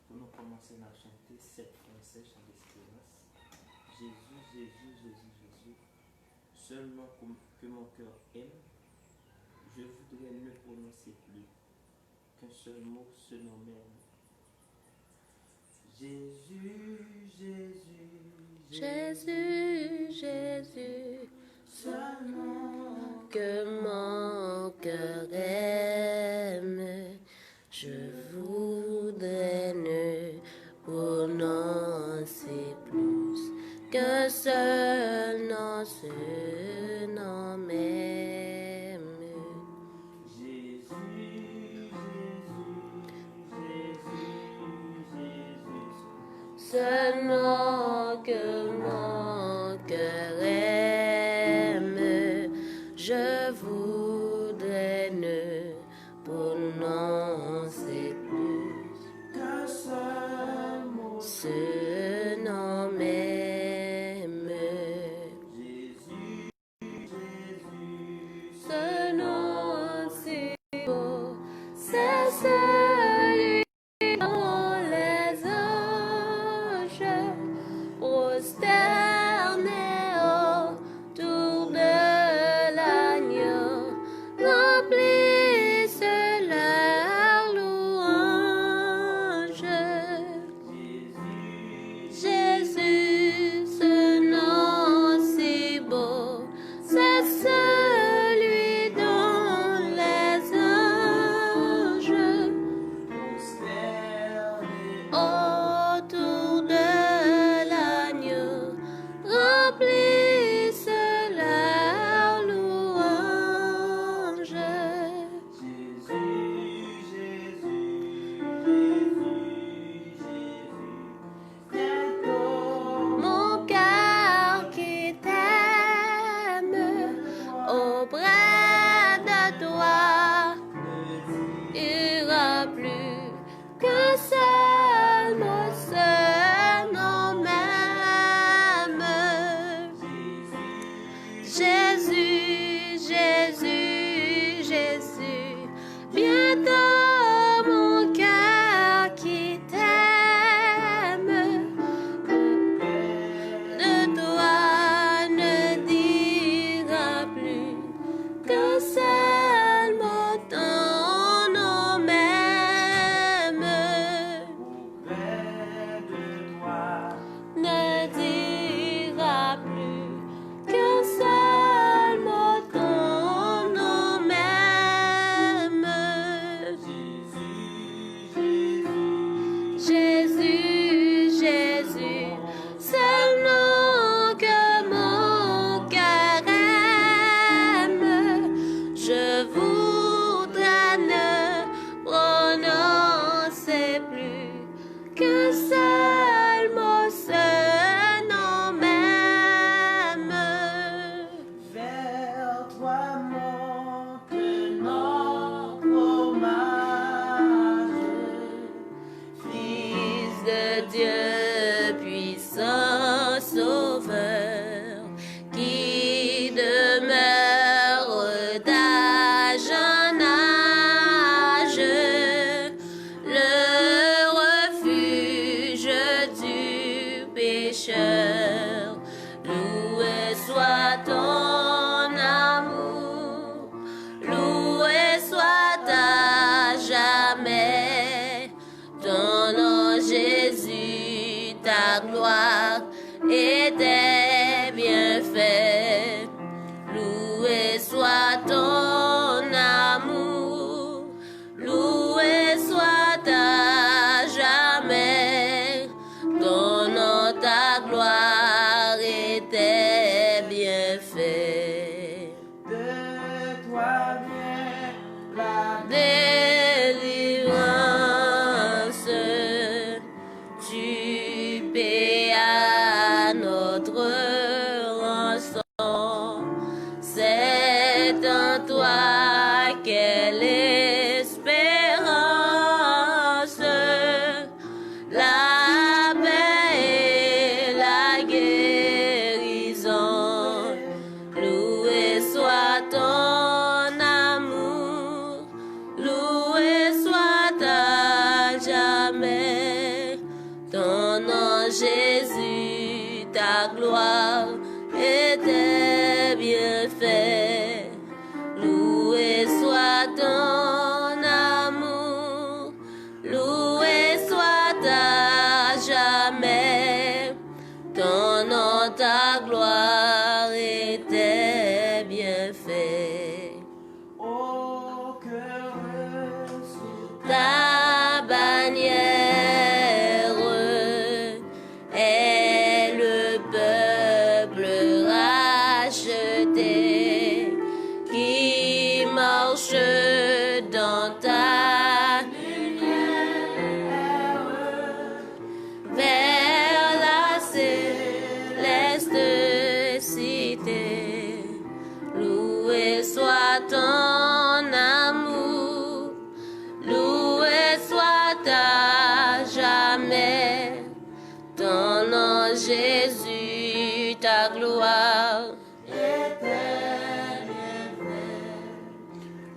Pour nous commencer à chanter cette français, chant d'espérance. Jésus, Jésus, Jésus, Jésus, seulement que mon cœur aime, je voudrais ne prononcer plus qu'un seul mot, ce nom même. Jésus, Jésus, Jésus, Jésus, seulement que mon cœur aime, je voudrais ne prononcer plus qu'un seul nom, ce nom même. Jésus, Jésus, Jésus, Seulement que mon cœur aime, je voudrais ne prononcer plus qu'un seul mot. ce nom même. Jésus, Jésus, Ce nom si beau, c'est celui dont les anges prosternés autour de l'agneau remplissent leur louange. Jésus, ce nom si beau, c'est celui dont les anges autour de l'agneau remplissent leur louange. Jésus, Jésus, bientôt Mon cœur qui t'aime auprès de toi ira plus qu'un seul mot, ce nom même. Jésus, Jésus, Jésus, bientôt mon cœur qui t'aime de toi ne dira plus qu'un seul mot, ton nom même. auprès de toi. Ne dira plus qu'un seul mot, ton bienfaits. Loué soit ton amour, loué soit à jamais. Ton nom, ta gloire et tes bienfaits. Au cœur sous Ta bannière est le peuple racheté qui marche dans ta lumière vers la céleste cité. Loué soit ton amour, loué soit à jamais. Ton nom Jésus, ta gloire et tes bienfaits.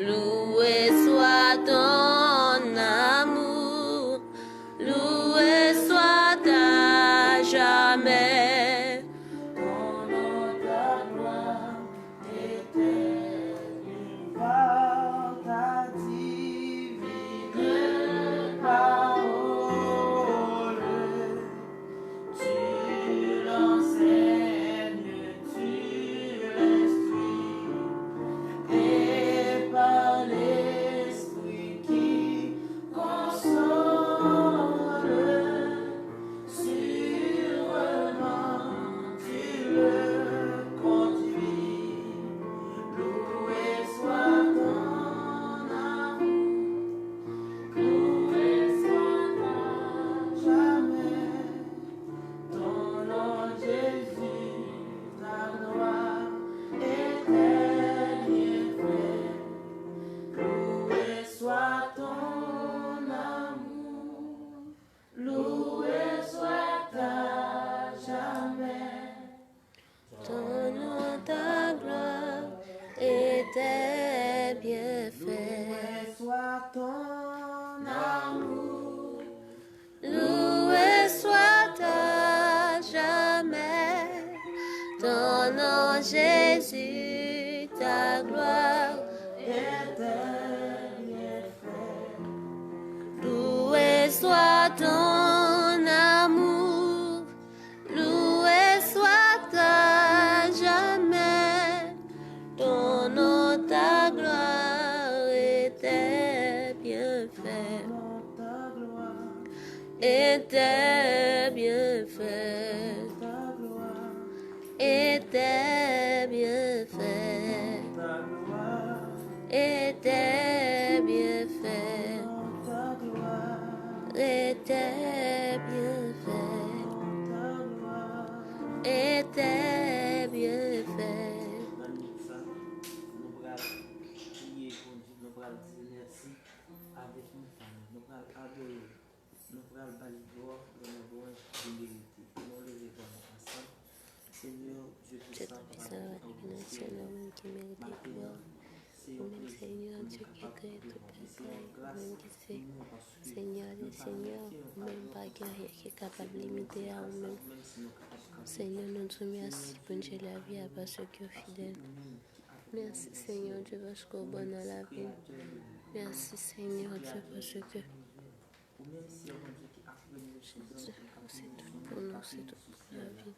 Loué soit ton amour, loué soit à jamais. Ton nom, ta gloire et tes bienfaits. par ta divine parole, tu l'enseignes, tu l'instruis, et par l'Esprit qui console, sûrement tu le conduis. Loué soit ton amour, loué soit à jamais. Ton nom Jésus, ta gloire et tes bienfaits. Loué soit ton amour, loué soit à jamais. Ton nom, ta gloire et tes bienfaits. Loué soit ton amour, Loué soit à jamais. Ton nom Jésus, ta gloire et tes bienfaits. Loué soit ton amour, loué soit à jamais. Ton nom, ta gloire et tes bienfaits. Ta gloire, Et tes bienfaits. ta gloire, Et tes bienfaits. ta gloire, Et tes bienfaits. ta gloire, Et tes bienfaits. ta gloire. Et tes bienfaits. Dans ça, nous allons prier pour Dieu, nous allons dire merci avec une famille, nous allons adorer, nous allons balayer gloire, nous allons vérité. Nous levons ensemble. Seigneur, Dieu Je tout te fais ça, Seigneur, même qui mérite la gloire. Même Seigneur, Dieu qui crée tout détail, même qui sait, Seigneur des Seigneurs, même pas quelqu'un qui est capable de limiter à nous-mêmes. Seigneur, nous te remercions pour nous la vie parce que fidèle. Merci Seigneur Dieu parce qu'on est bon dans la vie. Merci Seigneur Dieu parce que c'est tout pour nous, c'est tout pour la vie.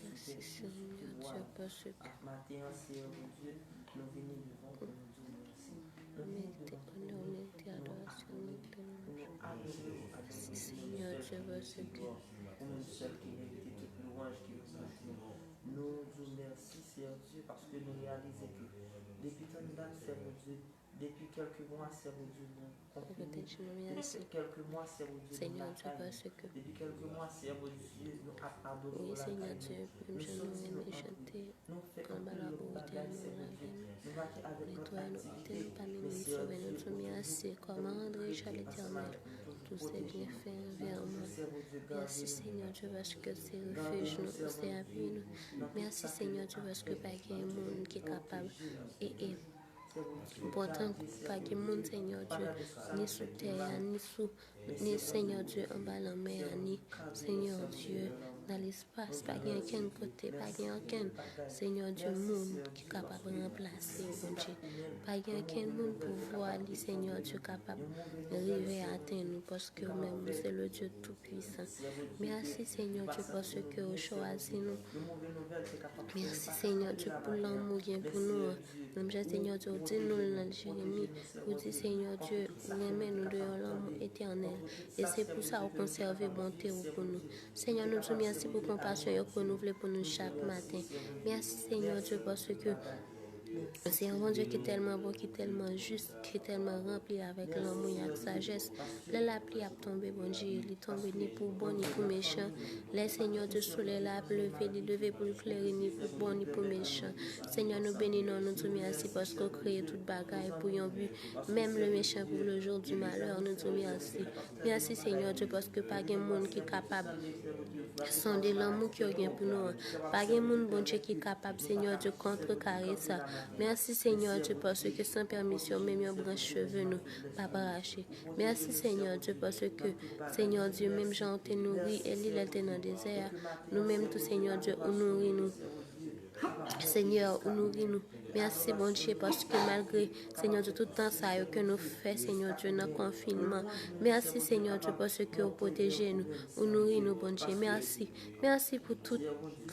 Merci Seigneur Dieu parce que mettez honneur, mettez adoration, mettez louange. Merci Seigneur Dieu parce que nous vous remercions, Seigneur Dieu, parce que nous réalisons que depuis tant de date, Seigneur Dieu, depuis quelques mois, Seigneur Dieu, nous depuis quelques mois, Seigneur Dieu, Seigneur Dieu parce que depuis quelques mois, Seigneur Dieu, nous adorons oui la Seigneur bataille. Dieu, même je nous aime chanter Nous faisons en bas la haute et bagaille, nous Seigneur la Dieu. vie. Nous marquons avec notre Nettoie nous, activité. ôtez-nous parmi Mais nous, Seigneur sauvez-nous, Dieu, nous merci. Comment André-je à l'éternel, tous ces bienfaits envers moi. Merci Seigneur Dieu parce que c'est refuge nous, c'est appui nous. Merci Seigneur Dieu parce que pas qu'il y ait un monde qui est capable et pourtant pas qu'il y ait un monde Seigneur Dieu ni sous terre ni Seigneur Dieu en bas la mer ni Seigneur Dieu dans l'espace, pas qu'il y ait aucun côté, pas qu'il y ait aucun Seigneur Dieu monde qui est capable de remplacer, bon Dieu. Pas qu'il y ait aucun monde pour voir les Seigneur Dieu capable d'arriver à atteindre nous parce que même c'est le Dieu tout-puissant. Merci Seigneur Dieu parce que vous choisissez nous. Merci Seigneur Dieu pour l'amour qui est pour nous. Même Seigneur Dieu, dis-nous dans Jérémie, vous dites Seigneur Dieu, vous aimez nous de l'amour éternel. Et c'est pour ça qu'on conserve bonté pour nous. Seigneur, nous te merci pour compassion et renouveler pour nous chaque matin. Merci Seigneur Dieu parce que c'est un bon Dieu qui est tellement bon, qui est tellement juste, qui est tellement rempli avec l'amour et la sagesse. La pluie a tombé, bon Dieu, il est tombé ni pour bon ni pour méchant. Les Seigneur du soleil l'a levé, il levé pour éclairer ni pour bon ni pour méchant. Seigneur, nous bénissons, nous te merci parce qu'on crée toute bagaille pour y en but. Même le méchant pour le jour du malheur, nous te merci. Merci Seigneur Dieu parce que pas de monde qui est capable sonder l'amour qui vient pour nous. Pas de monde bon Dieu qui est capable, Seigneur Dieu, contrecarrer ça. Merci Seigneur Dieu parce que sans permission, même un branche cheveux nous pas arracher. Merci Seigneur Dieu parce que Seigneur Dieu, même Jean te nourri, Élie était dans le désert. Nous-mêmes tout Seigneur Dieu, on nourrit nous. Seigneur, on nourrit nous. Merci bon Dieu parce que malgré Seigneur Dieu tout le temps ça que nous fait Seigneur Dieu dans le confinement. Merci Seigneur Dieu parce que vous protégez nous, vous nourrit nous bon Dieu. Merci. Merci pour toutes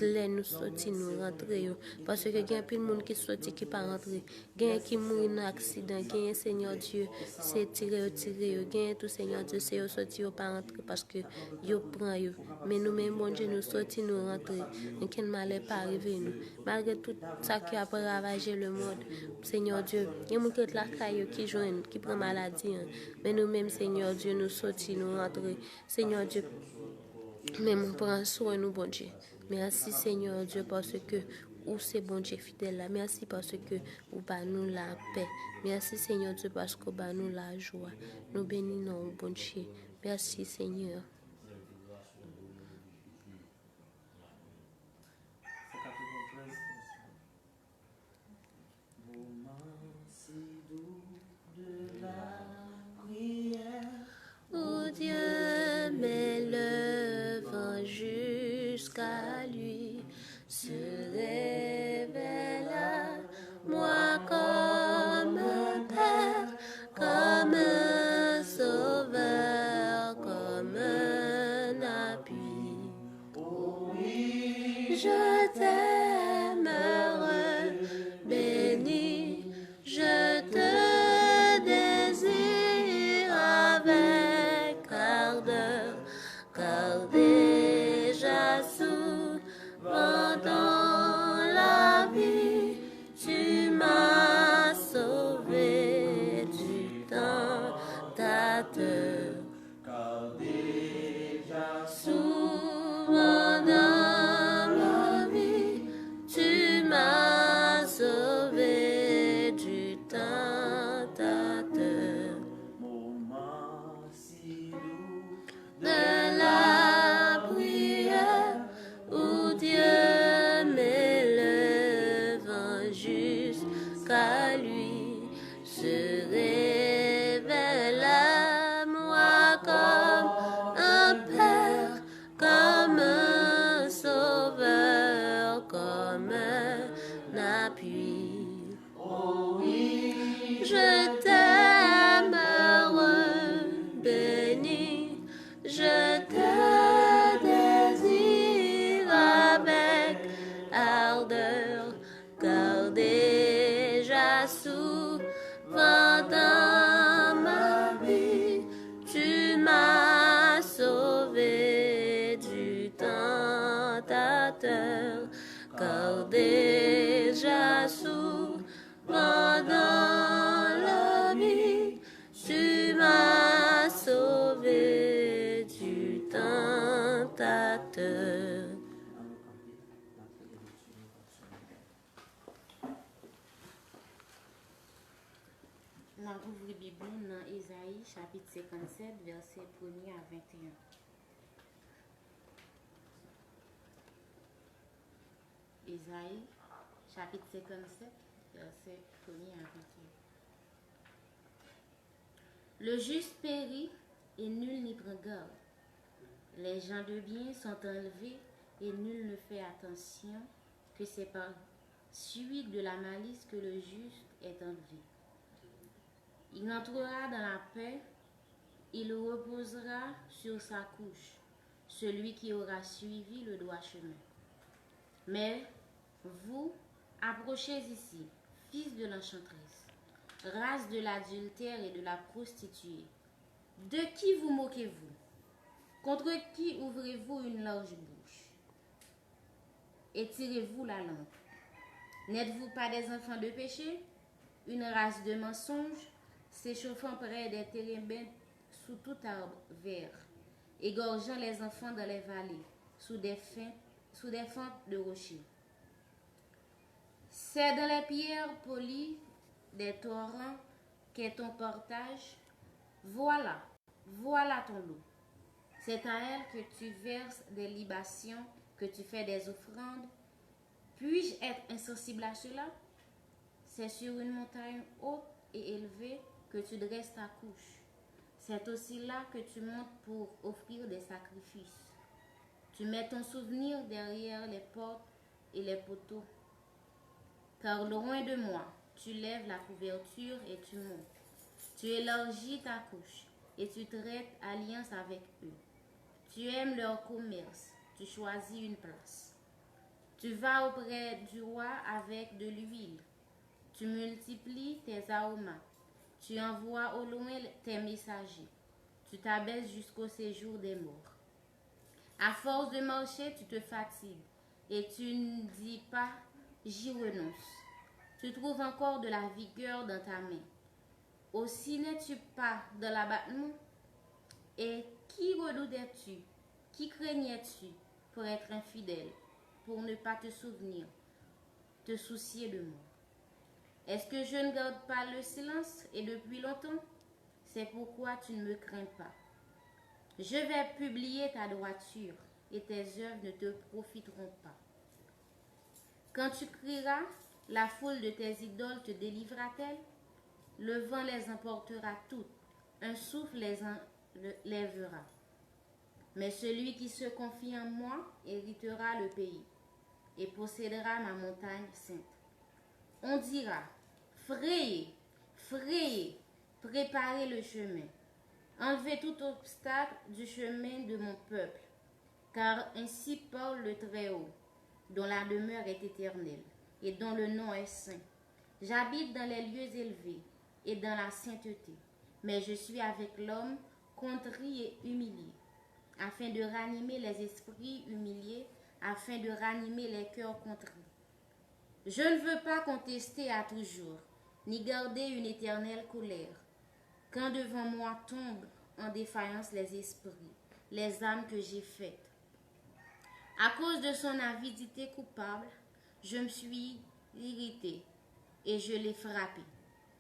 les nous sortir nous rentrer parce que il y a plein de monde qui sorti qui pas rentrer. Il y a qui mourir dans accident, il y a Seigneur Dieu, c'est tirer, il y a tout Seigneur Dieu c'est sorti pas rentrer parce que yo prend yo. Mais nous même bon Dieu nous sortir nous rentrer. Aucun malheur pas arriver nous. Malgré tout ça qui a ravagé le monde, Seigneur Dieu, il y a des gens qui la caille qui joignent, qui prennent maladie. Mais nous-mêmes, Seigneur Dieu, nous sortis, nous rentrons. Seigneur Dieu, même on prend soin nous, bon Dieu. Merci, Seigneur Dieu, parce que où c'est bon Dieu fidèle là. Merci parce que vous bat nous la paix. Merci, Seigneur Dieu, parce que vous bat nous la joie. Nous bénissons, bon Dieu. Merci, Seigneur. Oh Dieu, m'élevant jusqu'à lui, se révèle à moi comme un Père, comme un Sauveur, comme un appui. Oh oui, je t'aimerai, béni, je te désire avec ardeur, car déjà souvent dans la vie, tu m'as sauvé du tentateur. Car déjà souvent dans ma vie, tu m'as sauvé du tentateur. Moment si doux de la prière où Dieu m'élevant jusqu'à lui se révèle à moi comme un Père, comme un Sauveur, comme un appui. Oh oui, je t'aimerai, béni, je te désire avec ardeur, car déjà souvent dans ma vie, tu m'as sauvé du tentateur, car déjà souvent dans la vie, tu m'as sauvé du tentateur. Dans l'ouvre Bible dans Isaïe chapitre 57 verset 1er à 21. Isaïe chapitre 57 verset 1er à 21. Le juste périt et nul n'y prend garde. Les gens de bien sont enlevés et nul ne fait attention que c'est par suite de la malice que le juste est enlevé. Il entrera dans la paix, il reposera sur sa couche, celui qui aura suivi le droit chemin. Mais vous, approchez ici, fils de l'enchanteresse, race de l'adultère et de la prostituée. De qui vous moquez-vous? Contre qui ouvrez-vous une large bouche? Et tirez-vous la langue? N'êtes-vous pas des enfants de péché, une race de mensonges, s'échauffant près des térébinthes sous tout arbre vert, égorgeant les enfants dans les vallées, sous des fentes de rochers? C'est dans les pierres polies des torrents qu'est ton partage. Voilà, voilà ton lot. C'est à elle que tu verses des libations, que tu fais des offrandes. Puis-je être insensible à cela? C'est sur une montagne haute et élevée que tu dresses ta couche. C'est aussi là que tu montes pour offrir des sacrifices. Tu mets ton souvenir derrière les portes et les poteaux. Car loin de moi, tu lèves la couverture et tu montes. Tu élargis ta couche et tu traites alliance avec eux. Tu aimes leur commerce, tu choisis une place. Tu vas auprès du roi avec de l'huile. Tu multiplies tes aromates. Tu envoies au loin tes messagers. Tu t'abaisses jusqu'au séjour des morts. À force de marcher, tu te fatigues et tu ne dis pas « j'y renonce ». Tu trouves encore de la vigueur dans ta main. Aussi n'es-tu pas dans l'abattement? Et qui redoutais-tu? Qui craignais-tu pour être infidèle, pour ne pas te souvenir, te soucier de moi? Est-ce que je ne garde pas le silence et depuis longtemps? C'est pourquoi tu ne me crains pas. Je vais publier ta droiture et tes œuvres ne te profiteront pas. Quand tu crieras, la foule de tes idoles te délivrera-t-elle? Le vent les emportera toutes, un souffle les enlèvera. Mais celui qui se confie en moi héritera le pays et possédera ma montagne sainte. On dira, frayez, frayez, préparez le chemin. Enlevez tout obstacle du chemin de mon peuple, car ainsi parle le Très-Haut, dont la demeure est éternelle et dont le nom est saint. J'habite dans les lieux élevés et dans la sainteté, mais je suis avec l'homme contrit et humilié, afin de ranimer les esprits humiliés, afin de ranimer les cœurs contrits. Je ne veux pas contester à toujours, ni garder une éternelle colère, quand devant moi tombent en défaillance les esprits, les âmes que j'ai faites. À cause de son avidité coupable, je me suis irritée et je l'ai frappé.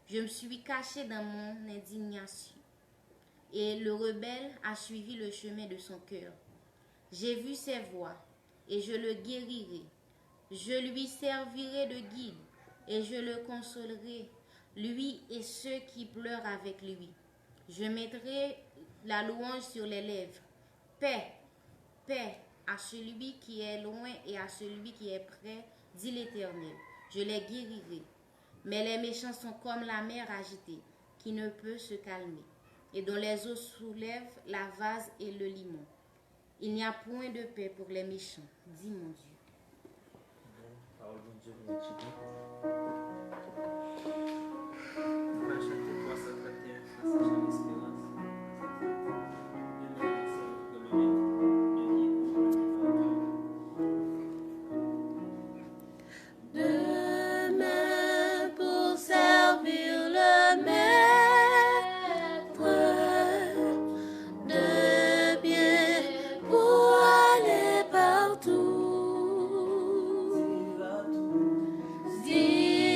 Je me suis caché dans mon indignation. Et le rebelle a suivi le chemin de son cœur. J'ai vu ses voies et je le guérirai. Je lui servirai de guide et je le consolerai, lui et ceux qui pleurent avec lui. Je mettrai la louange sur les lèvres. Paix, paix à celui qui est loin et à celui qui est près, dit l'Éternel. Je les guérirai. Mais les méchants sont comme la mer agitée, qui ne peut se calmer, et dont les eaux soulèvent la vase et le limon. Il n'y a point de paix pour les méchants, dit mon Dieu. Parole de Dieu bénédicte. On va chanter 331 passages en espérance. See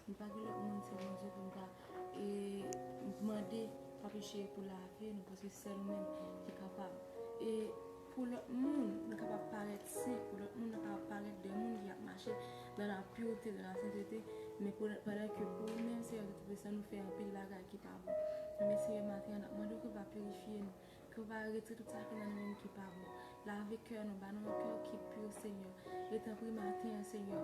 Nous pas que le monde c'est bon Dieu pour nous et demander pas pécher pour laver nous parce que c'est nous-mêmes qui est capable. Et pour le monde, nous sommes capables de paraître saint, pour le monde, nous sommes capables de paraître des gens qui ont marché dans la pureté, dans la sainteté, mais pendant que pour nous-mêmes, c'est ça nous fait un peu de bagages qui n'est pas bon. Mais c'est matin, on demande que va purifier nous, que va retirer tout ça qui est dans nous-mêmes qui n'est pas bon. Laver cœur, nous avons un cœur qui est pur, Seigneur. Et tant pis matin, Seigneur,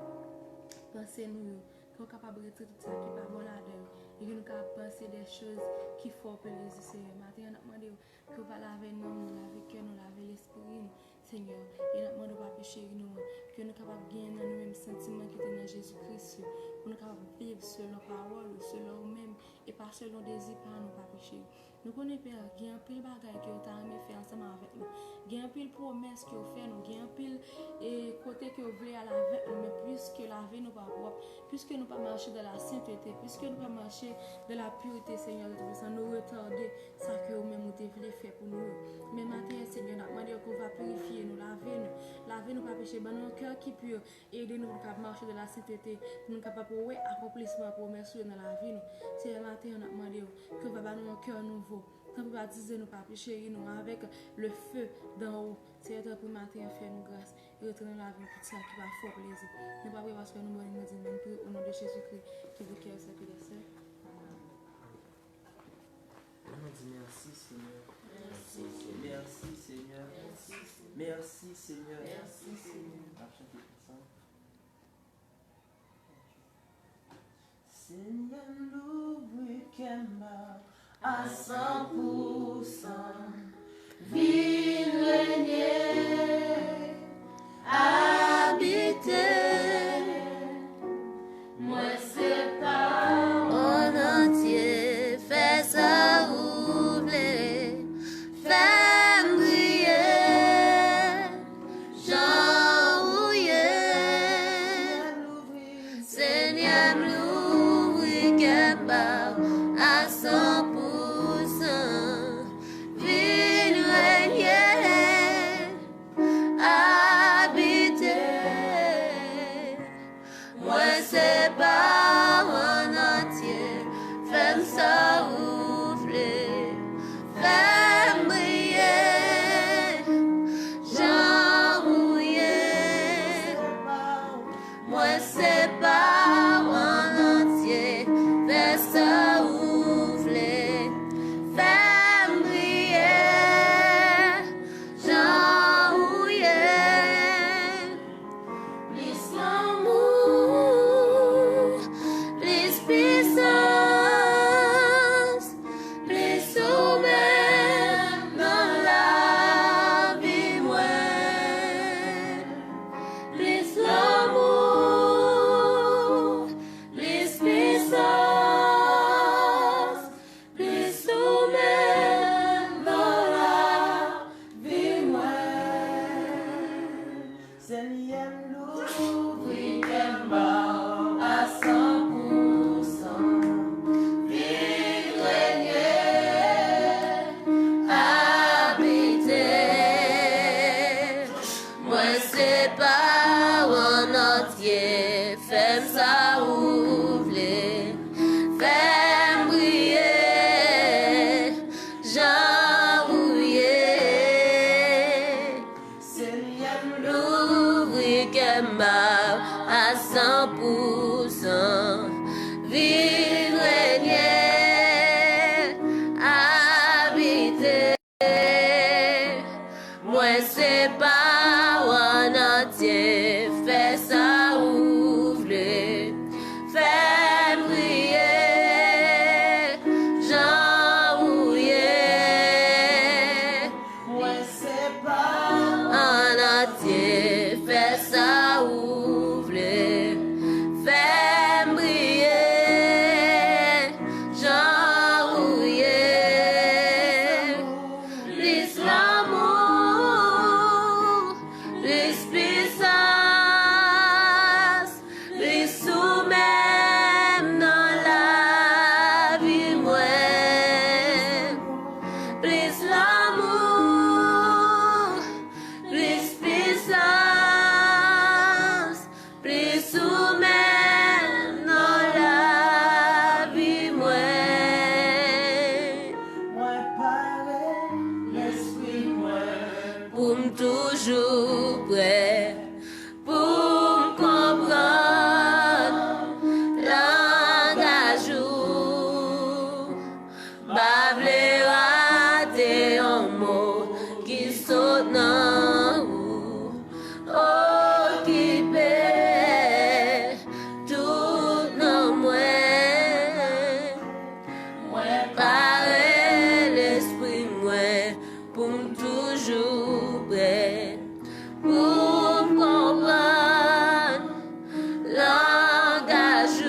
pensez-nous, qu'on est capable de retirer tout ça qui n'est pas bon là-dedans. Et que nous sommes capables de penser des choses qui font plaisir, Seigneur. Matin, on demande que va laver nous, laver cœur, nous laver l'esprit, Seigneur. Et nous demandons pas pécher nous, que nous sommes capables de gagner dans nous-mêmes sentiments qui étaient dans Jésus-Christ. Pour nous capables de vivre selon la parole, selon nous-mêmes, et pas selon des désirs, par nous pas pécher. Nous connaissons Père, il y a un pile de bagages que vous avez fait ensemble avec nous. Il y a un pile de promesses que vous faites, il y a un pile de côté que vous voulez aller avec nous, mais puisque la vie nous pas propre, puisque nous pas marcher dans la sainteté, puisque nous pas marcher dans la pureté, Seigneur, nous retarder ça que vous-même vous voulez faire pour nous. Mais maintenant, Seigneur, nous demandons qu'on va purifier nous, laver nous pas pécher, dans nos cœurs qui pur, et aider nous à marcher dans la sainteté, pour nous capables de accomplissement pour promesses dans la vie. C'est matin, nous demandons que va dans nos cœurs nouveaux. Quand vous baptisez nous pas pécher nous avec le feu d'en haut. C'est pour matin faire nous grâce et retourner la vie tout ça qui va fort plaisir. Nous pas parce que nous bonnes nous même au nom de Jésus-Christ qui vous cœur ça que des sœurs. On dit merci Seigneur. Merci Seigneur. Merci Seigneur. Merci Seigneur. Seigneur, l'oubli qu'elle à 100%, ville régner, habiter, moi c'est pas en entier, fais ça ouvrir, fais briller, Jean rouillé, Seigneur l'ouvrir qu'elle à 100%. À 100%, vivre régner, habiter. Moi c'est pas en entier, fais ça ouvrir, fais briller, Jean rouillé. Moi c'est pas en entier, fais ça ouvrir, fais briller, Jean rouillé. Plus l'amour, plus puissance, plus sous-même dans la vie moi. Plus l'amour, plus puissance, plus sous-même dans la toujours prêt pour me comprendre. Langage ou pas vle rater un mot qui saute dans ou occupé tout dans moi. Pare l'esprit moi pour me toujours prêt pour me comprendre. Langage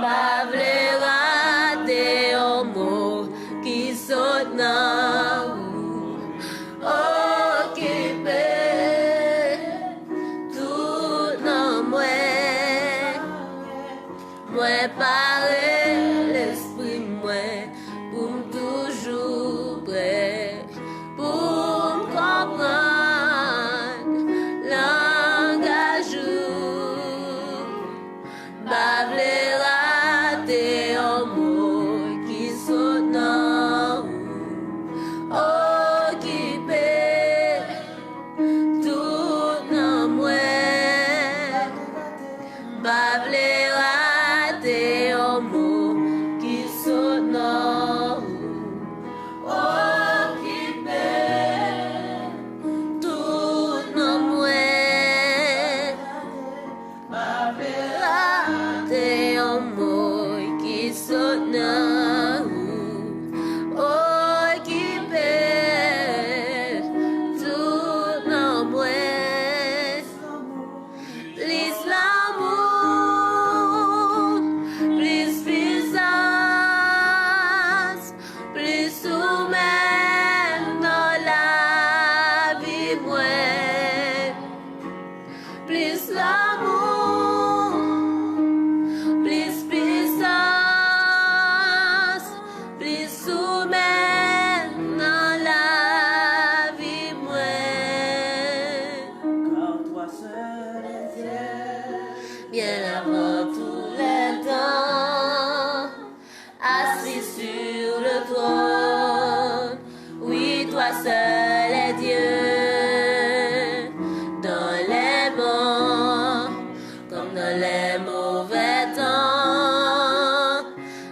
pas vle rater un mot qui saute dans ou occupé tout dans moi. Moi pare l'esprit moi pour me toujours prêt pour me comprendre. Langage pas vle rater un mot qui saute dans ou occupé tout dans moi. Pas vle rater un mot qui saute dans ou occupé tout dans moi. Pas vle rater un mot qui saute dans ou occupé tout dans moi. Please l'amour, please puissance, please soumettre dans la vie moi. Please l'amour, please puissance, please soumettre dans la vie moi. Car toi seul est Dieu. Bien avant tous les temps, assis sur le trône. Oui, toi seul est Dieu, dans les bons comme dans les mauvais temps,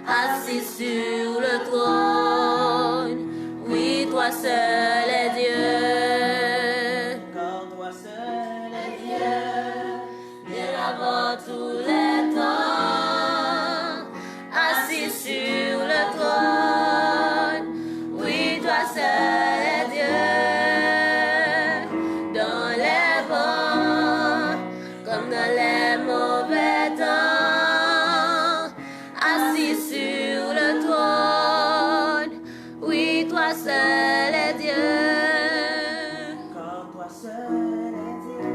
assis sur le trône. Oui, toi seul est Dieu. Car toi seul est Dieu. Bien avant tous les temps, assis sur le trône. Oui, toi seul est Dieu, dans les bons comme dans les mauvais temps, assis sur le trône. Oui, toi seul est Dieu. Car toi seul est Dieu.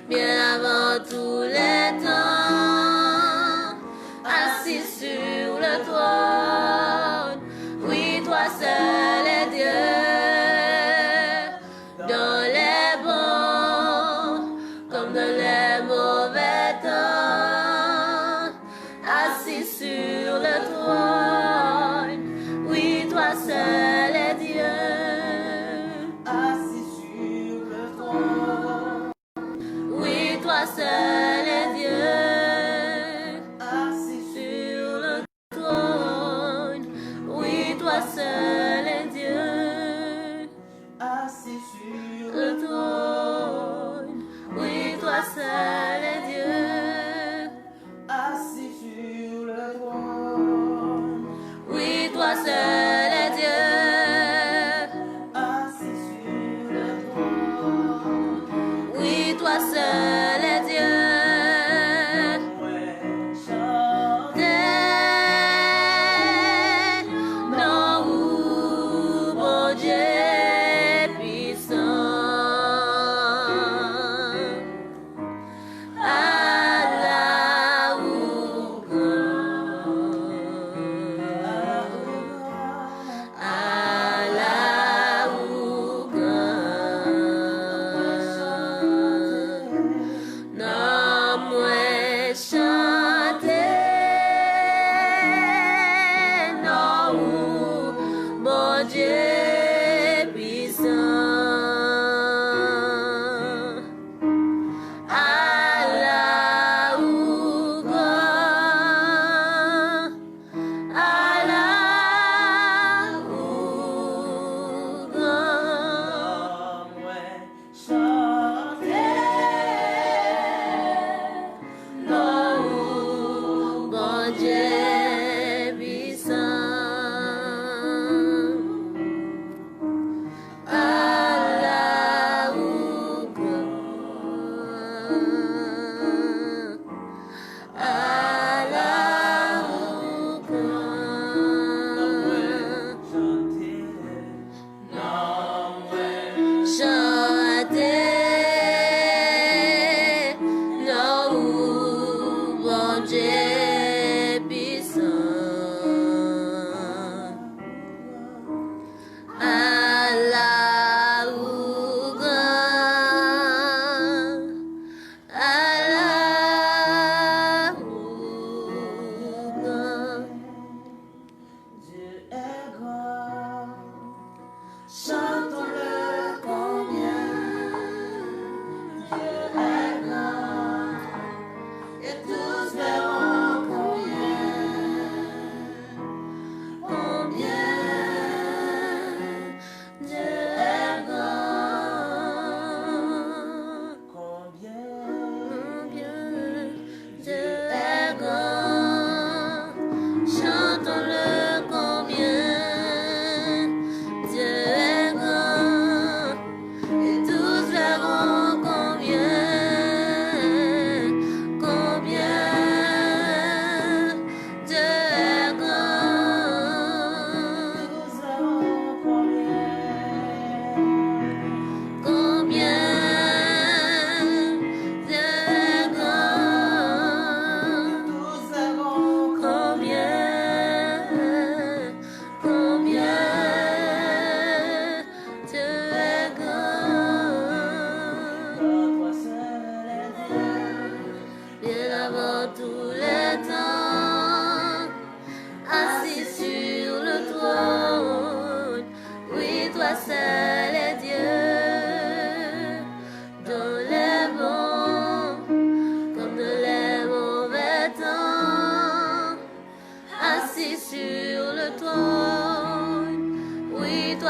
Bien avant tous les temps, assis sur le trône. Oui, toi seul est Dieu, dans les bons comme dans les mauvais temps, assis sur le trône. Oui, toi seul est Dieu. Assis sur le trône. Oui, toi seul est Dieu, Assis sur le trône. Oui, toi seul est Dieu, assis sur le trône. Oui, toi seul est Dieu, assis sur le trône. oui, toi seul est Dieu, Assis sur le trône. oui, toi seul est Dieu. Ouais, chante. Non,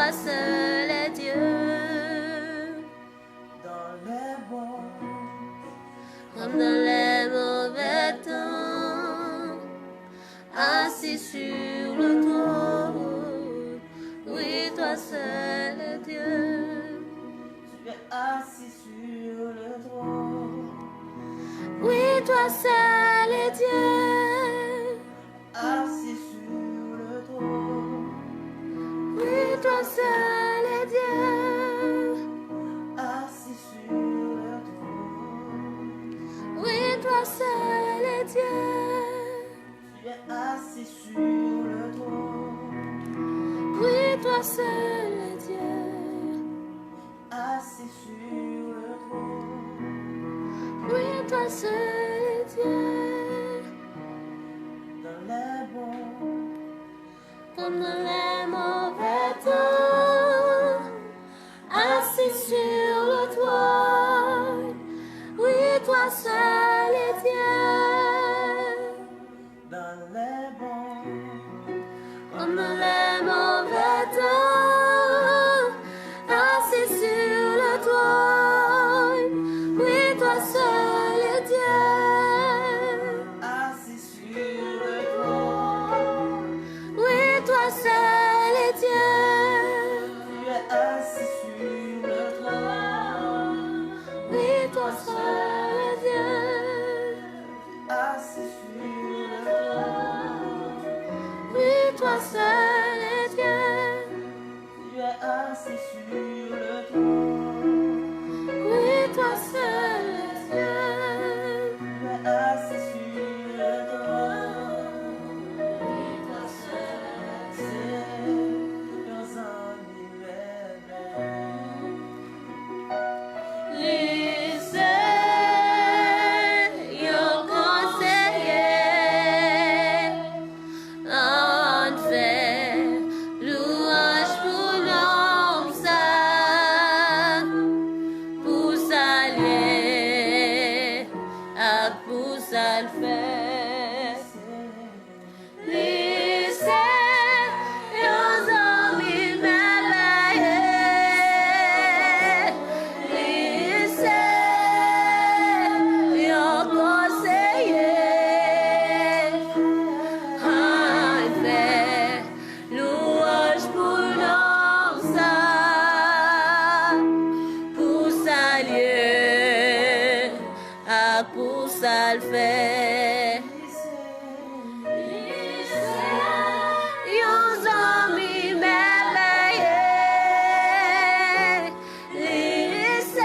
toi seul est Dieu. Dans les bons Comme dans les mauvais temps, assis sur le trône, oui, toi seul est Dieu. tu es assis sur le trône. Oui, toi seul est Dieu. Assis sur le trône. Oui, toi seul est Dieu. Assis sur le trône. Oui, toi seul est Dieu. Tu es assis sur le trône. Oui, toi seul est Dieu. Assis sur le trône. Oui, toi seul est Dieu. Dans les bons Comme dans les mauvais temps, assis sur le trône. Oui, toi seul est Dieu. dans les bons Comme dans les mauvais temps, assis sur le trône. Oui, toi seul est Dieu. assis sur le trône. Oui, toi seul est Dieu. Tu es assis sur le trône. Oui, toi seul est Dieu. Assis sur le trône. Oui, toi seul est Dieu. Tu es assis sur le trône. Oui, toi seul est Dieu. Tu es assis sur le trône. Oui, toi seul est Lycée, yo conseiller, en fait, louange pour l'homme ça, pour s'allier, à pour ça le faire. Lycée, yo amis merveilleux. Lycée, yo conseiller. En fait, louange pour l'homme ça, pour s'allier, à pour ça le faire. Yon amis merveilleux, lycée,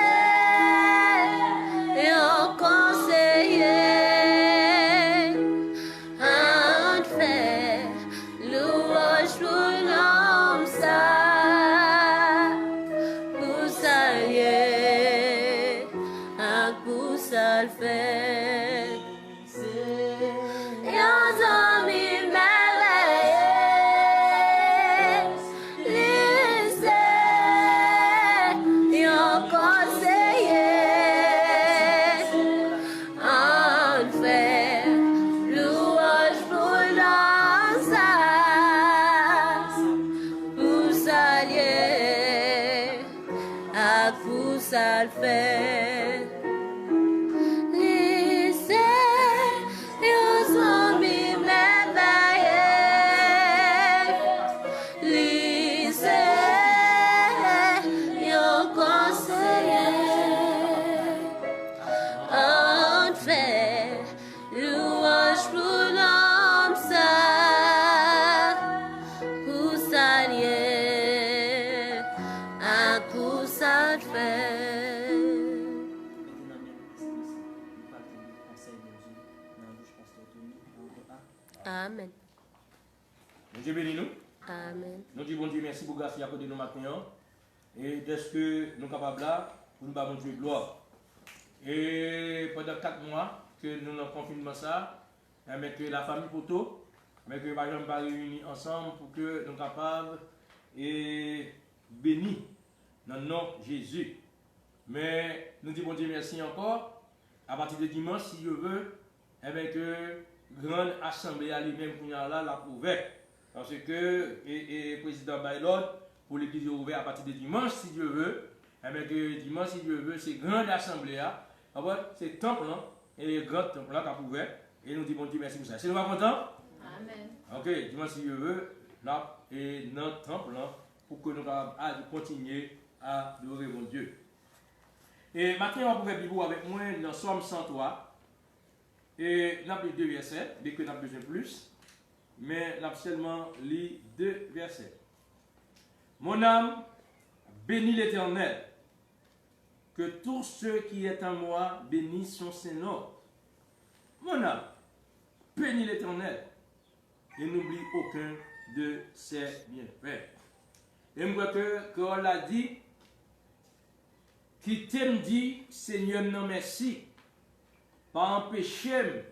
yon conseiller, en fait, louange pour l'homme ça, pour s'allier, pour ça le faire. Yon amis merveilleux, lycée, yon conseiller, en fait, louange pour l'homme ça, pour s'allier, à pour ça le faire. Lycée, yon amis merveilleux, lycée, yon conseiller, en fait, louange pour l'homme ça, pour s'allier, à pour ça le faire. Amen. Dieu bénit nous. Amen. Nous disons bon Dieu merci pour grâce à côté de nous maintenant. Et dès que nous sommes capables là, pour nous bon Dieu gloire. Et pendant 4 mois que nous avons confinement ça, avec la famille Poto, avec les parents pas réunis ensemble pour que nous soyons capables et bénis dans le nom de Jésus. Mais nous disons bon Dieu merci encore. À partir de dimanche, si je veux, avec grande assemblée à lui-même pour là, la ouvert. Parce que le président Baylor, pour l'église ouverte à partir de dimanche, si Dieu veut. Eh bien, que dimanche, si Dieu veut, c'est grande assemblée. C'est temple, et grand temple qui a ouvert. Et nous disons, bon Dieu, merci pour ça. C'est nous pas content? Amen. Ok, dimanche, si Dieu veut, là, et notre temple, pour que nous continuer à adorer mon Dieu. Et maintenant, on va pouvoir avec moi dans Somme 103. Et nous avons 2 versets, dès que nous avons besoin de plus. Mais nous avons seulement les 2 versets. Mon âme bénit l'Éternel. Que tous ceux qui est en moi bénissent son Saint-Nom. Mon âme bénit l'Éternel. Et n'oublie aucun de ses bienfaits. Et moi que on l'a dit, qui t'aime dit, Seigneur, non merci. Pas empêcher,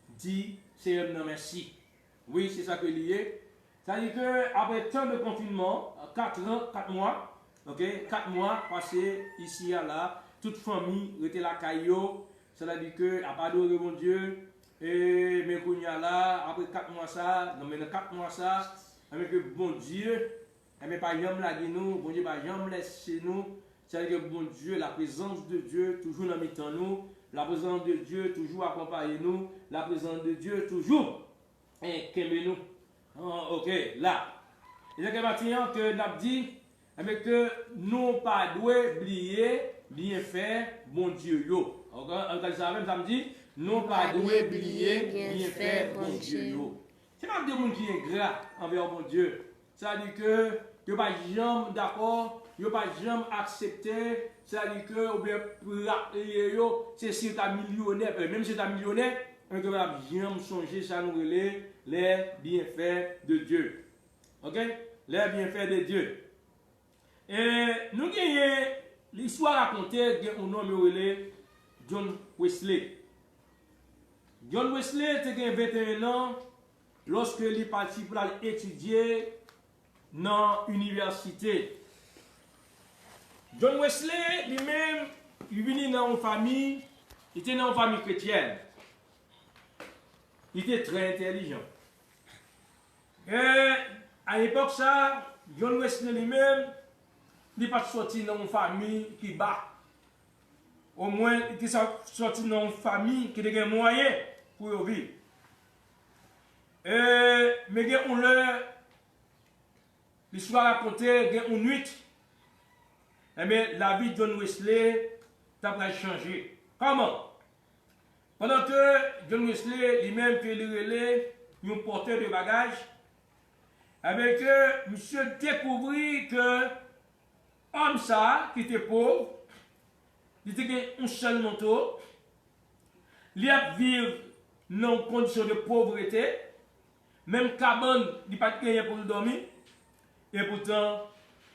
dit, Seigneur, non merci. Oui, c'est ça que lié. C'est-à-dire qu'après tant de confinement, 4 mois, ok, 4 mois passés ici et là, toute famille était la caillou. C'est-à-dire que, à part adorer mon Dieu, et mais qu'on y a là, après 4 mois ça, non mais dans 4 mois ça, avec que bon Dieu, mais pas jamais la nous, bon Dieu pas jamais laisser nous. C'est-à-dire que bon Dieu, la présence de Dieu toujours dans mi-temps nous, la présence de Dieu toujours accompagne nous, la présence de Dieu toujours qu'aime nous. Ok, là. Et c'est que maintenant que nous avons dit, que nous pas doué oublier bien faire bon Dieu yo. Ok, ça même ça me dit, nous pas doué oublier bien faire bon Dieu yo. C'est pas des gens qui est ingrat envers bon Dieu. C'est-à-dire que vous pas jamais d'accord, vous pas jamais accepté, c'est-à-dire que ou bien c'est si tu es millionnaire, même si tu es millionnaire, vous pas jamais songer ça nous les bienfaits de Dieu. OK? Les bienfaits de Dieu. Et nous avons l'histoire racontée d'un homme appelé John Wesley. John Wesley était 21 ans lorsque il est parti pour étudier dans l'université. John Wesley, lui-même, il venait dans une famille, il était dans une famille chrétienne. Il était très intelligent. Et à l'époque, ça, John Wesley lui-même, il n'est pas sorti dans une famille qui bat. Au moins, il est sorti dans une famille qui a des moyens pour vivre. Mais on leur l'histoire racontée une nuit. Mais la vie de John Wesley a changé. Comment? Pendant que John Wesley lui-même fait le relais, un porteur de bagages, avec monsieur découvrit que homme ça, qui était pauvre, il était un seul manteau, il a vécu dans une condition de pauvreté, même cabane, il n'a pas de rien pour dormir, et pourtant,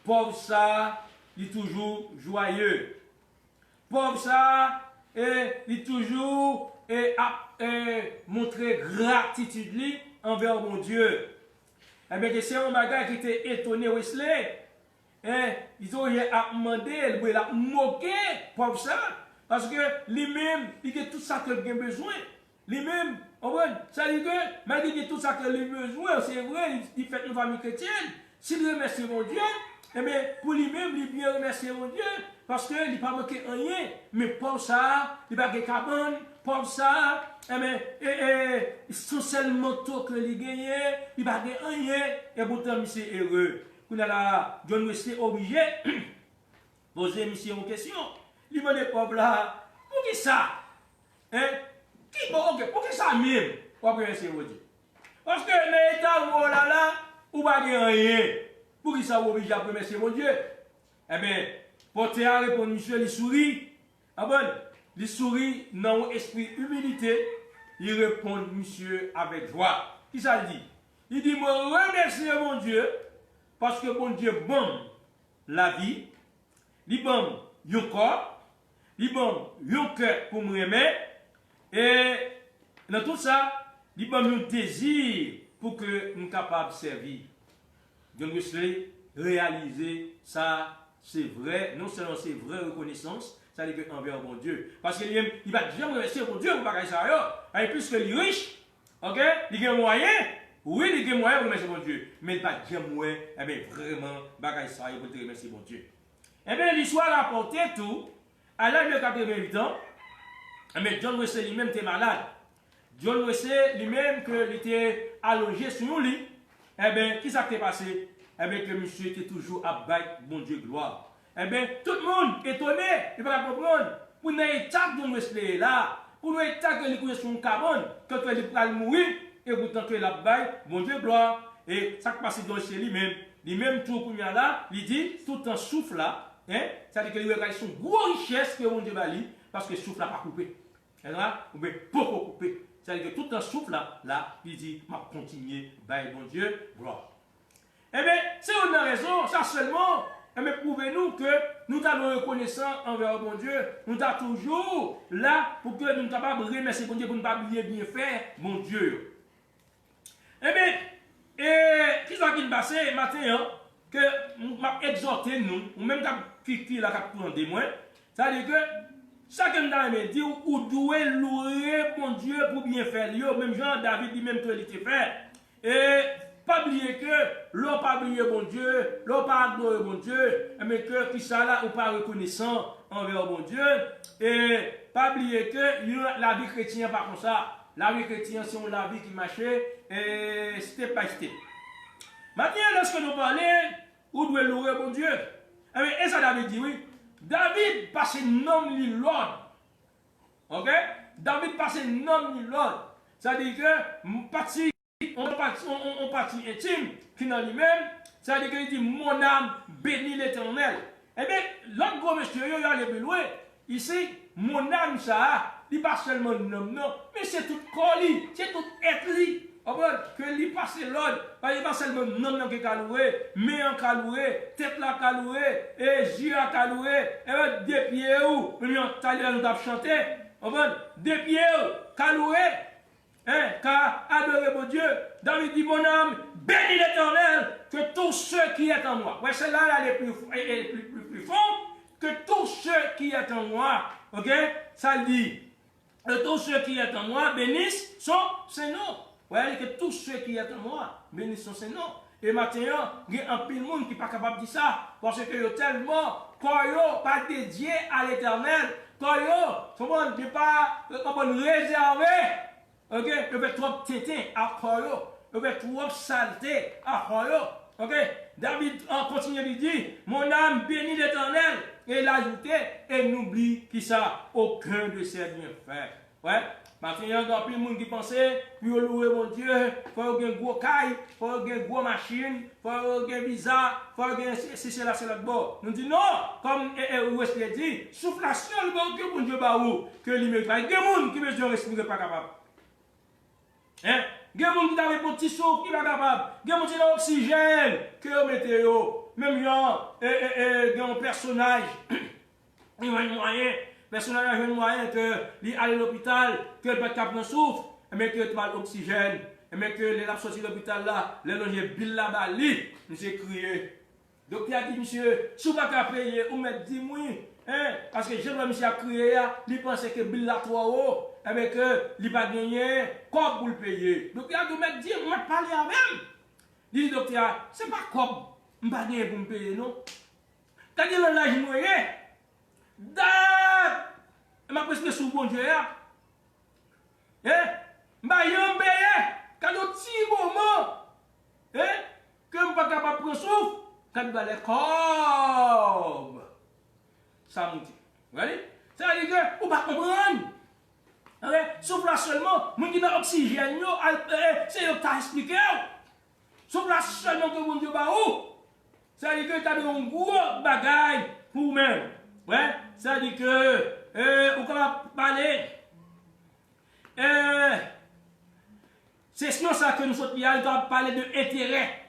pauvre ça, il est toujours joyeux. Pauvre ça, il est toujours montrer gratitude envers mon Dieu. Eh bien, c'est un bagage qui était étonné Wesley. Ils ont demandé, il a moqué pauvre ça, parce que lui-même, il a tout ça qu'il a besoin. Lui-même, ça veut dire que malgré tout ça qu'il a besoin, c'est vrai, il fait une famille chrétienne. S'il remercie mon Dieu, eh bien, pour lui-même, il bien remercier mon Dieu, parce qu'il n'a pas manqué rien. Mais pour ça, il n'a pas de cabane, pour ça, eh bien, son seul manteau que il gagne, il n'a pas de rien, et pourtant, il est heureux. Quand là, John Wesley obligé de poser une question. Il m'a dit, pauvre là, pour qui ça? Pour qui ça même? Pour remercier mon Dieu. Parce que l'état où là, ou pas rien. Pour qui ça vous oblige à remercier mon Dieu? Eh bien, porter à répondre, monsieur, il sourit. Ah bon? Il sourit dans l'esprit humilité. Il répond, monsieur, avec joie. Qui ça dit? Il dit, moi, remercier mon Dieu, parce que mon Dieu bon la vie, il bon le corps, il bon le cœur pour me remettre, et dans tout ça, il bon le désir pour que nous soyons capables de servir. John Wesley réaliser ça, c'est vrai, non seulement c'est vraie reconnaissance, ça veut dire envers mon Dieu. Parce qu'il va jamais remercier mon Dieu pour ne pas faire ça. Et puisque il est riche, ok, il a un moyen, Oui, il y a moyen pour remercier bon Dieu, mais il n'y a pas de moyen, eh bien, vraiment, bagaille ça, il faut remercier bon Dieu. Eh bien, l'histoire a rapporté tout, à l'âge de 88 ans, eh bien, John Wesley lui-même était malade. John Wesley lui-même, qu'il était allongé sur un lit, eh bien, qui s'est passé? Eh bien, que monsieur était toujours à battre, bon Dieu, gloire. Eh bien, tout le monde étonné, il ne va pas comprendre. Pour nous état John Wesley là, pour nous état que il est sur un carbone, quand il va mourir, et pourtant que la baille, bon Dieu, gloire. Et ça qui passe dans lui-même tout pour là, il dit, tout en souffle là, hein, c'est-à-dire qu'il y a une grosse richesse que bon Dieu va lui, parce que le souffle n'a pas coupé. Et là, on peut pas couper. C'est-à-dire que tout en souffle là, il dit, m'a continué, baille, bon Dieu, gloire. Eh bien, c'est une raison, ça seulement, eh bien, prouvez-nous que nous sommes reconnaissants envers bon Dieu. Nous sommes toujours là pour que nous soyons capables de remercier bon Dieu, pour ne pas oublier bien faire mon Dieu. Eh bien, qui s'est passé matin, hein, que m'a exhorté nous, ou même qui la cap pour en témoin, c'est-à-dire que chacun d'entre nous dit ou doit louer mon Dieu pour bien faire. Même Jean David dit même que il était fait. Et pas oublier que l'on pas oublier bon Dieu, l'on pas adorer bon Dieu, mais que qui ça là ou pas reconnaissant envers bon Dieu. Et pas oublier que la vie chrétienne pas comme ça. La vie chrétienne c'est la vie qui marchait step by step. Maintenant lorsque nous parlons où doit louer bon Dieu. Et ça David dit oui. David passe nom ni l'ordre. OK? David passe nom ni l'ordre. Ça dit que parti on partit intime qui dans lui-même, ça veut dire qu'il dit mon âme bénit l'Éternel. Eh bien, l'autre gros monsieur, il a plus loin. Ici, mon âme, ça, il n'est pas seulement non, mais c'est tout corps, c'est tout être. Que lui passe l'ordre, il n'est pas seulement non qui a loué, mais en a loué, tête là a loué, et yeux a loué, et des pieds où, nous avons chanté, des pieds où, a loué. Car adorez mon Dieu, David dit mon âme, bénis l'Éternel, que tous ceux qui est en moi. Ouais, celle-là, elle est plus fort, que tous ceux qui est en moi. Ok? Ça dit, que tous ceux qui est en moi bénissent ses noms. Ouais, que tous ceux qui est en moi bénissent ses noms. Et maintenant, il y a un pile de monde qui n'est pas capable de dire ça, parce que tellement, pas dédié à l'Éternel, comment ne pas réserver. Ok, il fait trop tétin à Koyo, il fait trop saleté à Koyo. Ok, David continue de dire, mon âme bénit l'Éternel, et il a ajouté, et n'oublie qui ça, aucun de ses bienfaits. Ouais, maintenant il y a plein de monde qui pensait, pour louer mon Dieu, il faut avoir un gros caille, il faut avoir une grosse machine, il faut avoir un visa, il faut avoir c'est là bord. Nous disons non, comme Wesley dit, soufflation le bon Dieu, mon Dieu, que l'immédiat. Il y a des gens qui ne respirer pas capable. Hein? Il y a des gens qui ont un petit souffle qui n'est pas capable. Il y a des gens qui ont l'oxygène que vous mettez. Même genre, il y a un personnage, il y a un moyen, personnage a un moyen que il aller à l'hôpital, que le pas capable de souffle, mais que tu as l'oxygène, mais que les sorti de l'hôpital là, les loger bill là-bas, monsieur crié. Donc il a dit, monsieur, si vous n'avez pas payé, vous mettez 10 mois. Parce que je monsieur a crié, il pensait que bill là trop haut. Avec il n'a pas gagné, quoi pour le payer. Donc il a dû mettre 10, on va parler avec lui. Il dit, docteur, ce n'est pas comme, je ne vais pas gagner pour me payer, non. Quand il a l'âge moyen, je vais presque sous bon Dieu. Je vais payer, quand il y a un petit moment, que je ne suis pas capable de prendre souffle, quand il va aller comme ça monte. Vous voyez? Ça veut dire que vous ne pouvez pas comprendre. Sauf là seulement, vous qui avez l'oxygène, c'est ce que tu as expliqué. Sauf là seulement que vous dites, ça veut dire que tu as un gros bagage pour vous-même. Ouais? Ça veut dire que vous pouvez parler. C'est sinon ça que nous sommes là, parler de intérêt.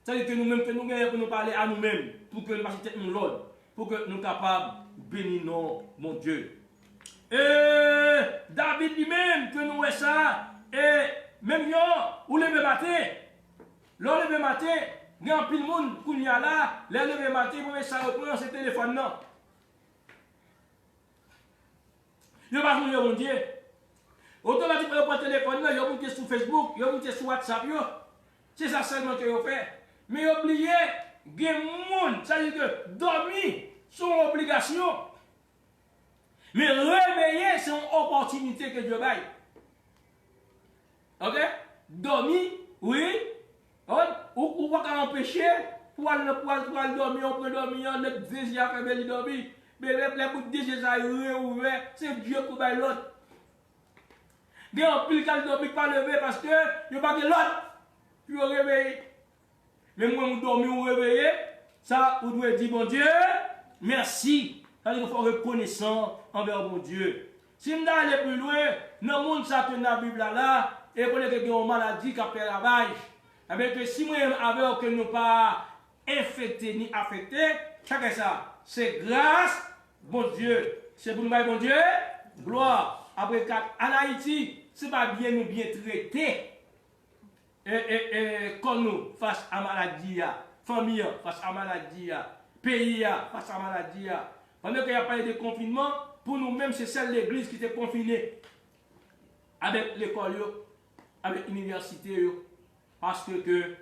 Ça veut dire que nous-mêmes, que nous gagnons pour nous parler à nous-mêmes, pour que nous fassions nous l'ordre, pour que nous soyons capables de bénir mon Dieu. David lui-même, que nous voyons ça, et même ou lever matin, lever matin, il y a un pile de monde qui est là, lever matin, pour ça reprend ce téléphone. Il n'y a pas de mon Dieu. Automatiquement, vous prenez le téléphone, vous montez sur Facebook, vous montez sur WhatsApp. C'est ça seulement que vous faites. Mais oubliez, il y a des gens, ça veut dire que dormir, c'est une obligation. Mais réveiller, c'est une opportunité que Dieu baille. Ok? Dormir, oui. Ou pas empêcher pour aller dormir, on peut dormir, on est déjà fait de dormir. Mais les bouts de Dieu, ça est ouvert, c'est Dieu qui baille l'autre. Il y a un pile qui ne dormit pas levé parce que il n'y a pas de l'autre. Puis vous réveillez. Mais moi, vous dormez, vous réveillez. Ça, vous devez dire, bon Dieu, merci. Ça veut dire qu'il faut reconnaissant envers mon Dieu. Si nous allons plus loin, dans le monde, ça que dans la Bible là, et qu'on est une maladie qui a fait ravage. Eh que si moi, avec que nous pas infectés ni affectés, chacun ça, c'est grâce, bon Dieu. C'est pour nous, bon Dieu, gloire. Après, en Haïti, ce n'est pas bien nous bien traiter. Comme nous, face à la maladie, famille face à la maladie, pays face à la maladie. Pendant qu'il y a pas de confinement, pour nous-mêmes, c'est celle de l'église qui était confinée. Avec l'école, avec l'université. Parce que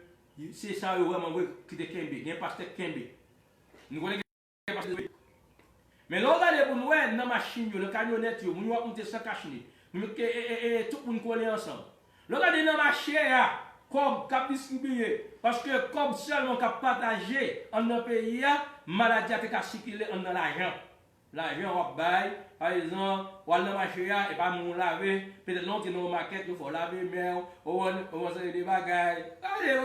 c'est ça vraiment qui était Kembe. Il y a un pasteur Kembe. Nous connaissons un pasteur Kembe. Mais là, regardez pour nous, dans la machine, le camionnette, nous avons monté sans cacher. Tout le monde collé ensemble. Regardez dans la machine, comme cap distribué. Parce que comme seulement cap partagé en notre pays, maladie a circulé dans l'argent. L'argent, on va par exemple, on va dans la machine et pas nous laver. Peut-être non, dans nos maquettes, il faut laver, mais on va faire des bagages. Allez,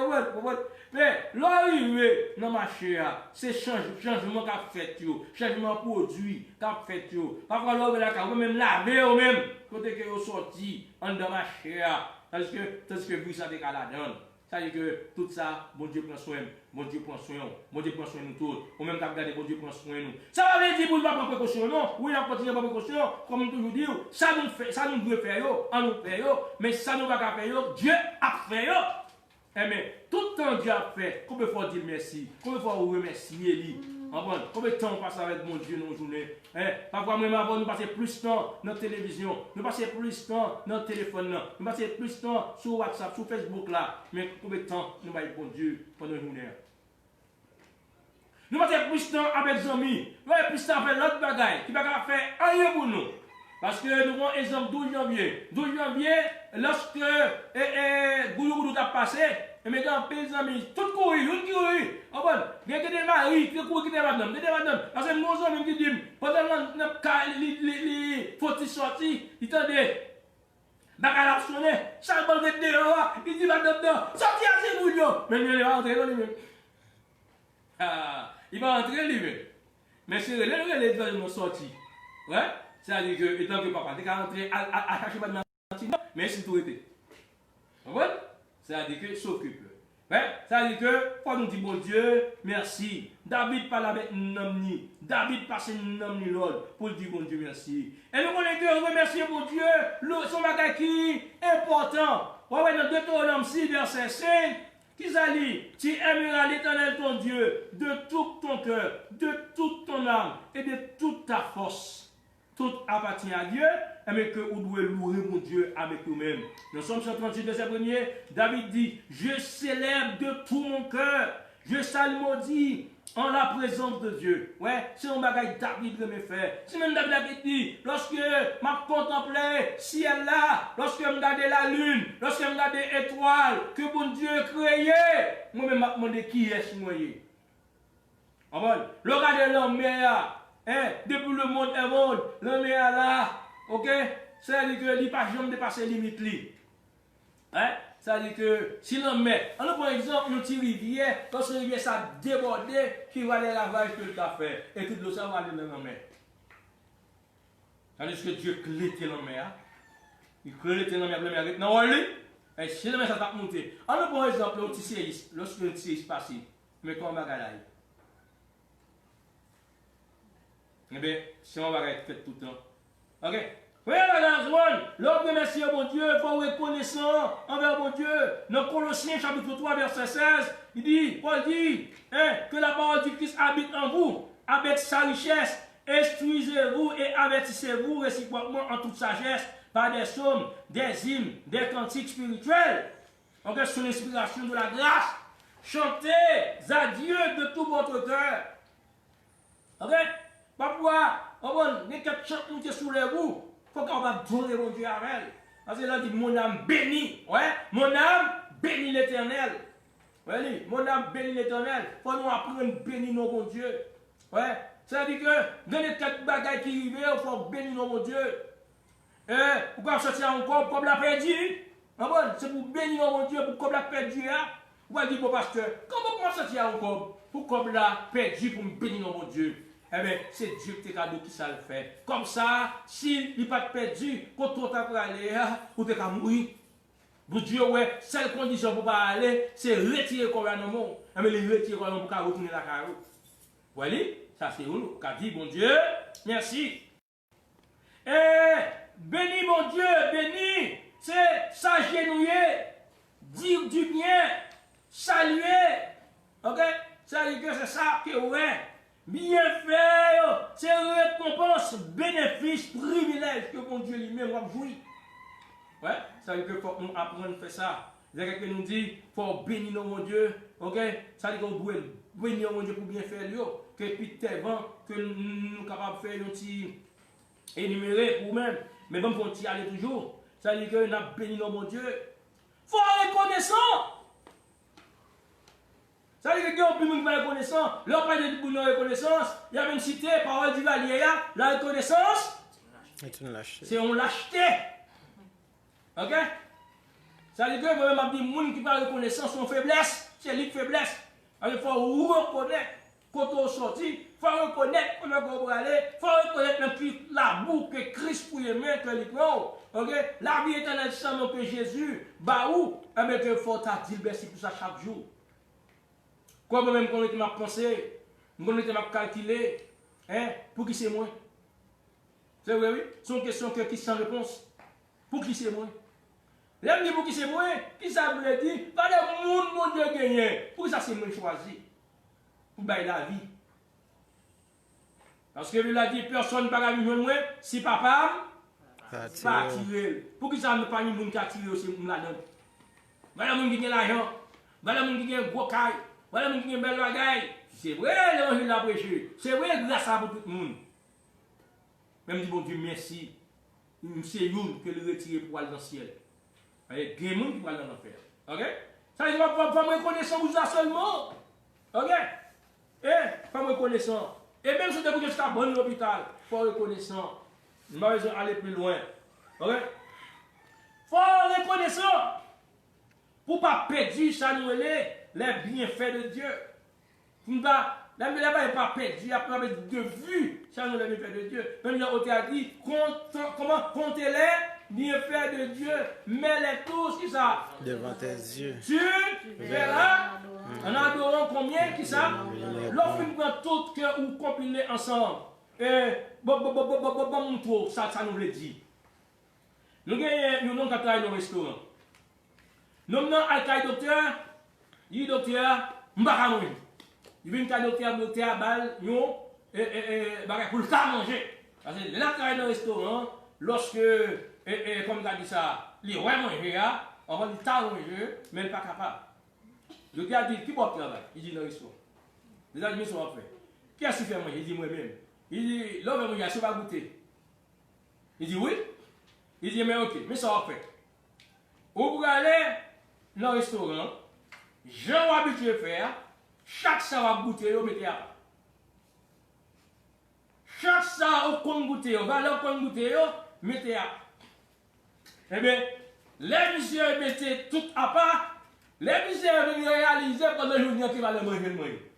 mais l'arrivée dans la machine, c'est changement qu'a fait, changement produit qu'a fait. Parfois, on va même laver, même, côté que vous sorti en dans la machine. Tandis que vous savez qu'à la donne. C'est-à-dire que tout ça, bon Dieu prend soin, bon Dieu prend soin, bon Dieu prend soin de nous tous. Ou même quand vous regardez, bon Dieu prend soin de nous. Ça va veut dire pour ne pas prendre précaution, non? Oui, on continue à prendre précaution, comme toujours dire, ça nous doit faire, on nous fait, mais ça nous va pas faire, Dieu a fait. Eh bien, tout le temps Dieu a fait, combien de fois dire merci, combien de fois vous remercier lui. Combien de temps on passe avec mon Dieu dans nos journées? Parfois, même avant, nous passons plus de temps dans la télévision, nous passons plus de temps dans le téléphone, nous passons plus de temps sur WhatsApp, sur Facebook là. Mais combien de temps nous passons pour Dieu pendant la journée? Nous passons plus de temps avec les amis, nous passons plus de temps avec l'autre bagaille qui va faire rien pour nous. Parce que nous avons un exemple 12 janvier. 12 janvier, lorsque Goulou a passé, et maintenant, les amis, tout couru, tout couru. Ah bon, il y a des maris qui courent, qui des madames, parce que mon ami qui dit, pendant les faut sortir, il tendait. Bacal a sonné, chaque balle de dehors, il dit madame, sorti à ces bouillons. Mais il va entrer dans lui-même. Il va entrer lui-même. Mais c'est les gens qui sont sortis. Ouais? C'est-à-dire que, étant que papa, tu as rentré à chercher pas de matin, mais c'est tout été. Vous voyez? C'est-à-dire que s'occupe. Ouais? C'est-à-dire que, quand nous dit bon Dieu, merci. David parle avec Namni. David passe Namni l'autre pour dire bon Dieu merci. Et nous connaissons que remercier bon Dieu, son bagage qui est important. Ouais, dans Deutéronome 6, verset 5, qui s'allie, tu aimeras l'Éternel ton Dieu de tout ton cœur, de toute ton âme et de toute ta force. Tout appartient à Dieu, mais que vous devez louer mon Dieu avec vous-même. Dans Somme 138, verset 1er, David dit, je célèbre de tout mon cœur, je salmodie en la présence de Dieu. Ouais, c'est un bagage David de me faire. C'est même David a dit, lorsque m'a contemplé ciel là, lorsque je regarde la lune, lorsque je regarde l'étoile, que mon Dieu créé, moi-même m'a demandé qui est-ce moi. Le regard de l'homme, depuis le monde est monde, l'homme est là, ok? C'est-à-dire que il n'y a pas jamais dépassé limite. C'est-à-dire que si l'homme met, on prend exemple, une petite rivière, quand cette rivière ça débordé, qui va les ravages que le a fait, et toute l'eau ça va aller dans l'homme. Tandis que Dieu clé l'homme, il clé l'homme, il arrête dans l'eau, et si l'homme ça va monter. On prend exemple, un petit séisme, lorsque le séisme passe, mais comment on va gagner? Eh bien, si on va être fait tout le temps. Ok? Oui, madame, l'homme remercie mon Dieu, pour reconnaissant envers mon Dieu. Dans Colossiens chapitre 3, verset 16, Paul dit, que la parole du Christ habite en vous, avec sa richesse. Instruisez-vous et avertissez-vous réciproquement en toute sagesse, par des psaumes, des hymnes, des cantiques spirituels, ok, sous l'inspiration de la grâce. Chantez à Dieu de tout votre cœur. Ok? Parfois, il y a quelques chants qui sont sous les roues. Il faut qu'on va donner mon Dieu avec elle. Parce que là, il dit, mon âme bénit. Ouais? Mon âme bénit l'Éternel. Ouais, mon âme bénit l'Éternel. Il faut nous apprendre à bénir nos bon Dieu. Ouais? Ça veut dire que dans les quatre bagailles qui arrivent, il faut bénir nos bon Dieu. Et pourquoi sortir encore comme la perdu? C'est pour bénir nos bon Dieu, pour comme la perdu. Ou à dire, bon pasteur, comment sortir encore pour comme la perdu pour me bénir nos bon Dieu? Eh bien, c'est Dieu qui t'a cadeau qui ça le fait. Comme ça, s'il n'est pas perdu, quand on t'a aller, ou t'es qu'à mourir. Pour Dieu, ouais, seule condition pour pas aller, c'est retirer le gouvernement. Mais les retirer le gouvernement pour retourner la carreau. Vous voyez? Ça, c'est où? Qu'a dit, bon Dieu, merci. Et béni, mon Dieu, béni, c'est s'agenouiller, dire du bien, saluer. Ok? Ça veut dire que c'est ça que ouais. Bien fait, c'est récompense, bénéfice, privilège que mon Dieu lui-même va jouir. Ouais, ça veut dire qu'il faut apprendre à faire ça. C'est quelqu'un qui nous dit, il faut bénir mon Dieu. Ok? Ça veut dire qu'on doit bénir mon Dieu pour bien faire lui. Que puis tellement que nous sommes capables de faire un petit énuméré pour nous-mêmes. Mais bon, il faut y aller toujours. Ça veut dire que nous avons béni mon Dieu. Il faut être reconnaissant. Ça veut dire que nous avons plus reconnaissant. L'on parle de reconnaissance. Il y a même cité, parole du Valier, la reconnaissance, c'est on l'acheté. Ok? Ça veut dire que moi-même, je dis, les gens qui parlent de reconnaissance sont faiblesse. C'est lui faiblesse. Il faut reconnaître quand on sortit. Il faut reconnaître comment on va aller. Il faut reconnaître même que la boue que Christ pour aimer, que les croix. Ok? La vie éternelle sans que Jésus, bah où? Mais que faut dire merci pour ça chaque jour. Comme même qu'on était ma pensée, qu'on était ma calculé, hein, pour qui c'est moi? C'est vrai, oui? C'est une question qui sans réponse. Pour qui c'est moi? L'aime dit pour qui c'est moi? Qui ça veut dire? Pas le monde, mon Dieu, gagné. Pour ça, c'est moi choisi. Pour bailler la vie. Parce que il a dit, personne ne peut pas vivre moi si papa pas attiré. Pour qui ça ne pas une monde qui attire aussi là-dedans? Voilà, mon qui a l'argent. Voilà, mon qui a un gros caille. Voilà, mon qui a une belle bagaille. C'est vrai, l'évangile l'a prêché. C'est vrai, grâce à pour tout le monde. Même dit, bon Dieu, merci. C'est nous que le retirer pour aller dans le ciel. Il y a des gens qui vont aller dans l'enfer. Ok? Ça veut dire que pas me reconnaissant vous ça seulement. Ok? Pas me reconnaissant. Et même si vous êtes à bon l'hôpital, pas reconnaissant. Nous devons aller plus loin. Ok? Faut reconnaissant. Pour ne pas perdre ça, nous les bienfaits de Dieu. Pour ne pas perdu, après de vue, ça nous les bienfaits de Dieu. Même il a dit, comment compter les bienfaits de Dieu, mets-les tous, qui ça? Devant tes yeux. Tu verras, en adorant combien, qui ça? Lorsque nous prenons tout que ou compiler ensemble. Et bon, tour, ça nous le dit. Nous avons travaillé dans le restaurant. Nous avons un docteur, il dit docteur, m'baka il vient à docteur, balle, nous, pour le cas manger. Parce que là, dans le restaurant, lorsque, comme tu as dit ça, les rois manger, on va dire tas manger, mais il n'est pas capable. Le gars dit, qui va travailler? Il dit, dans le restaurant. Les amis sont en fait. Qui a su faire manger? Il dit, moi-même. Il dit, l'homme va manger, ça va goûter. Il dit, oui. Il dit, mais ok, mais ça va faire. Vous pouvez aller dans le restaurant, j'ai habitué à faire, chaque ça va goûter, vous mettez à part. Chaque ça au compte goûter, vous allez au compte goûter, mettez à part. Eh bien, les messieurs mettez tout à part, les messieurs viennent réaliser pendant le jour qui va le manger.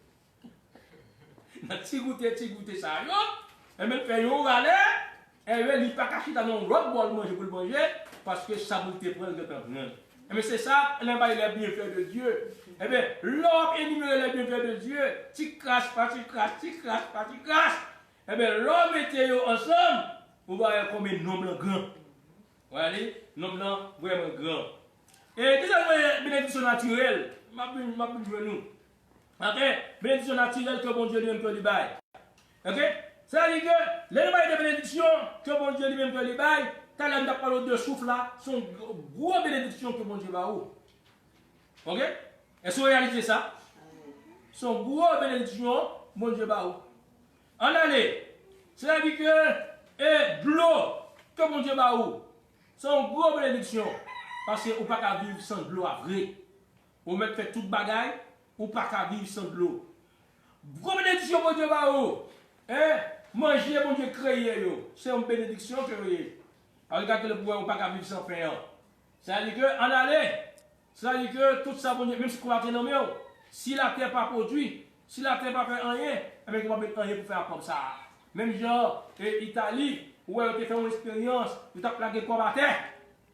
Petit goûter ça, et bien, fait vous allez, et bien, il n'y a pas caché dans mon robe pour manger pour le manger, parce que ça vous te prend de temps. Mais c'est ça, les bienfaits de Dieu. Eh bien, l'homme énumère les bienfaits de Dieu. Tu craches pas, tu craches, tu craches pas, tu craches. Eh bien, l'homme était ensemble. Vous voyez comme un homme grand. Vous voyez, un homme vraiment grand. Et qu'est-ce que c'est une bénédiction naturelle? Ma nous. Ok? Bénédiction naturelle que bon Dieu lui-même peut lui bailler. Ok? Ça veut dire que les bails de bénédiction que bon Dieu lui-même peut lui bailler, talent de parler de souffle là, son gros bénédiction que mon Dieu va où. Ok? Est-ce que vous réalisez ça? Son gros bénédiction, mon Dieu va où. En allée, c'est-à-dire que de l'eau que mon Dieu va où. Son gros bénédiction. Parce que vous ne pouvez pas vivre sans de l'eau à vrai. Vous mettez fait toute bagaille, vous ne pouvez pas vivre sans de l'eau. Gros bénédiction, mon Dieu va où. Manger, mon Dieu créé, c'est une bénédiction que vous avez. Regarde que le pouvoir, vous ne pouvez pas vivre sans faire. C'est-à-dire que, en allée, c'est-à-dire que tout ça, bon Dieu, même si vous avez nommé, si la terre pas produit, si la terre pas fait rien, vous ne pouvez pas rien pour faire comme ça. Même genre, Italie, où vous avez fait une expérience, vous avez plaqué combattant.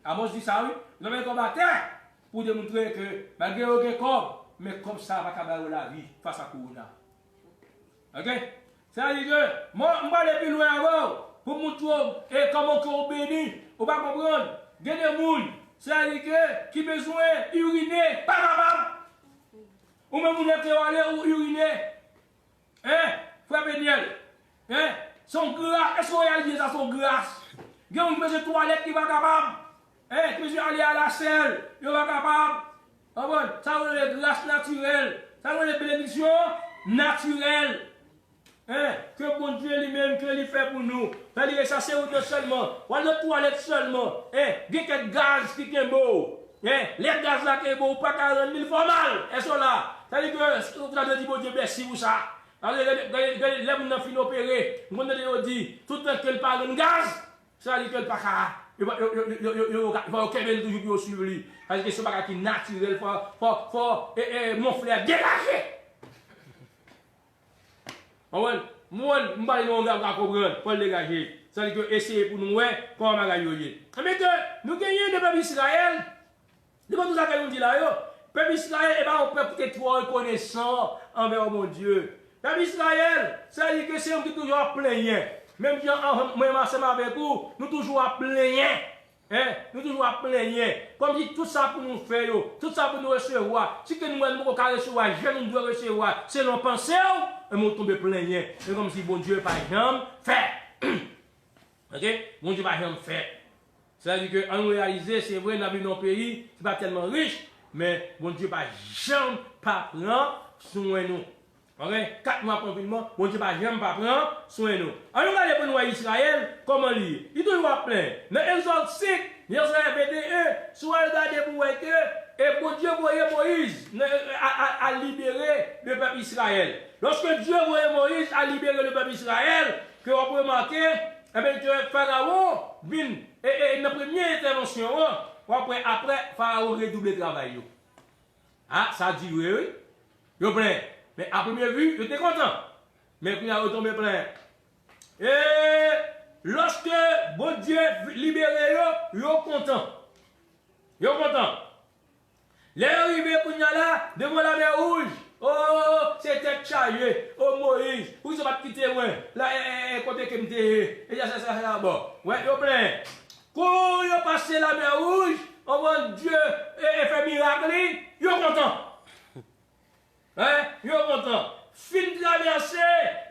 Ah, moi je dis ça, oui. Vous avez combattant pour démontrer que, malgré le corps, mais comme ça, va pas la vie face à Corona. Ok? C'est-à-dire que, moi, je vais aller plus loin avant, pour montrer comment on bénit, on va comprendre. Il y a des gens, c'est-à-dire que, qui ont besoin d'uriner, pas capable. Ou même vous n'êtes pas allé ou uriner. Frère Béniel. Son grâce, est-ce qu'on réalise ça, son grâce? Il y a un besoin de toilette qui va capable. Qui besoin d'aller à la selle, il va capable. Ça va être grâce naturelle. Ça va être bénédiction naturelle. Que bon Dieu lui-même, que lui fait pour nous. C'est-à-dire que ça c'est autre seulement. Ou la toilette seulement. Il y a quelques gaz qui sont beaux. Les gaz là qui sont beaux, pas 40 000 fois mal. Elles sont là. C'est-à-dire que vous avez dit, bon Dieu, merci pour ça. Les gens qui ont fini d'opérer, vous avez dit, tout le temps qu'elle parle de gaz, c'est-à-dire qu'elle pas il va toujours suivre lui. C'est-à-dire que ce n'est pas qui naturel, mon frère, dégager. Moi, je ne vais pas comprendre, pour le dégager. C'est-à-dire que essayer pour nous, comment on va gagner. Mais que nous gagnons le peuple Israël, nous tout ça que nous dit là, le peuple Israël, on peut peut-être trop reconnaissant envers mon Dieu. Le peuple Israël, c'est-à-dire que c'est un qui toujours à plaigner. Même si moi, ensemble avec vous, nous toujours à plaigner. Nous toujours à plaigner. Comme dit, tout ça pour nous faire, tout ça pour nous recevoir. Si que nous ne pouvons pas recevoir, je nous dois recevoir. C'est nos pensées, et nous tombons plaigner. C'est comme si bon Dieu par exemple fait. Ok? Bon Dieu par exemple fait. C'est-à-dire que, en réaliser, c'est vrai, nous avons dans un pays, c'est pas tellement riche, mais bon Dieu par jamais pas prendre soin de nous. Ok? 4 mois de confinement, bon Dieu va jamais pas prendre soin de nous. Alors, regardez pour nous Israël, comment lire? Il doit y avoir plein. Dans Exode 5, verset 21, soit regardez pour voir que, et bon Dieu voyait Moïse à libérer le peuple Israël. Lorsque Dieu voyait Moïse à libérer le peuple Israël, que on peut remarquer, eh bien, que Pharaon vient, et dans la première intervention, après, Pharaon redouble le travail. Ah, ça dit oui. Yo plein. Mais à première vue, j'étais content. Mais puis il a retombé plein. Et lorsque bon Dieu libéré, yo content. Yo content. Les arrivés pour là, devant la mer rouge. Oh, c'était chargé. Oh Moïse, où ça va quitter moi? Là, côté que m'était. Et ça, bon. Ouais, yo plein. Quand yo passé la mer rouge, on voit Dieu et fait miracle, yo content. Yo content. Fin traverser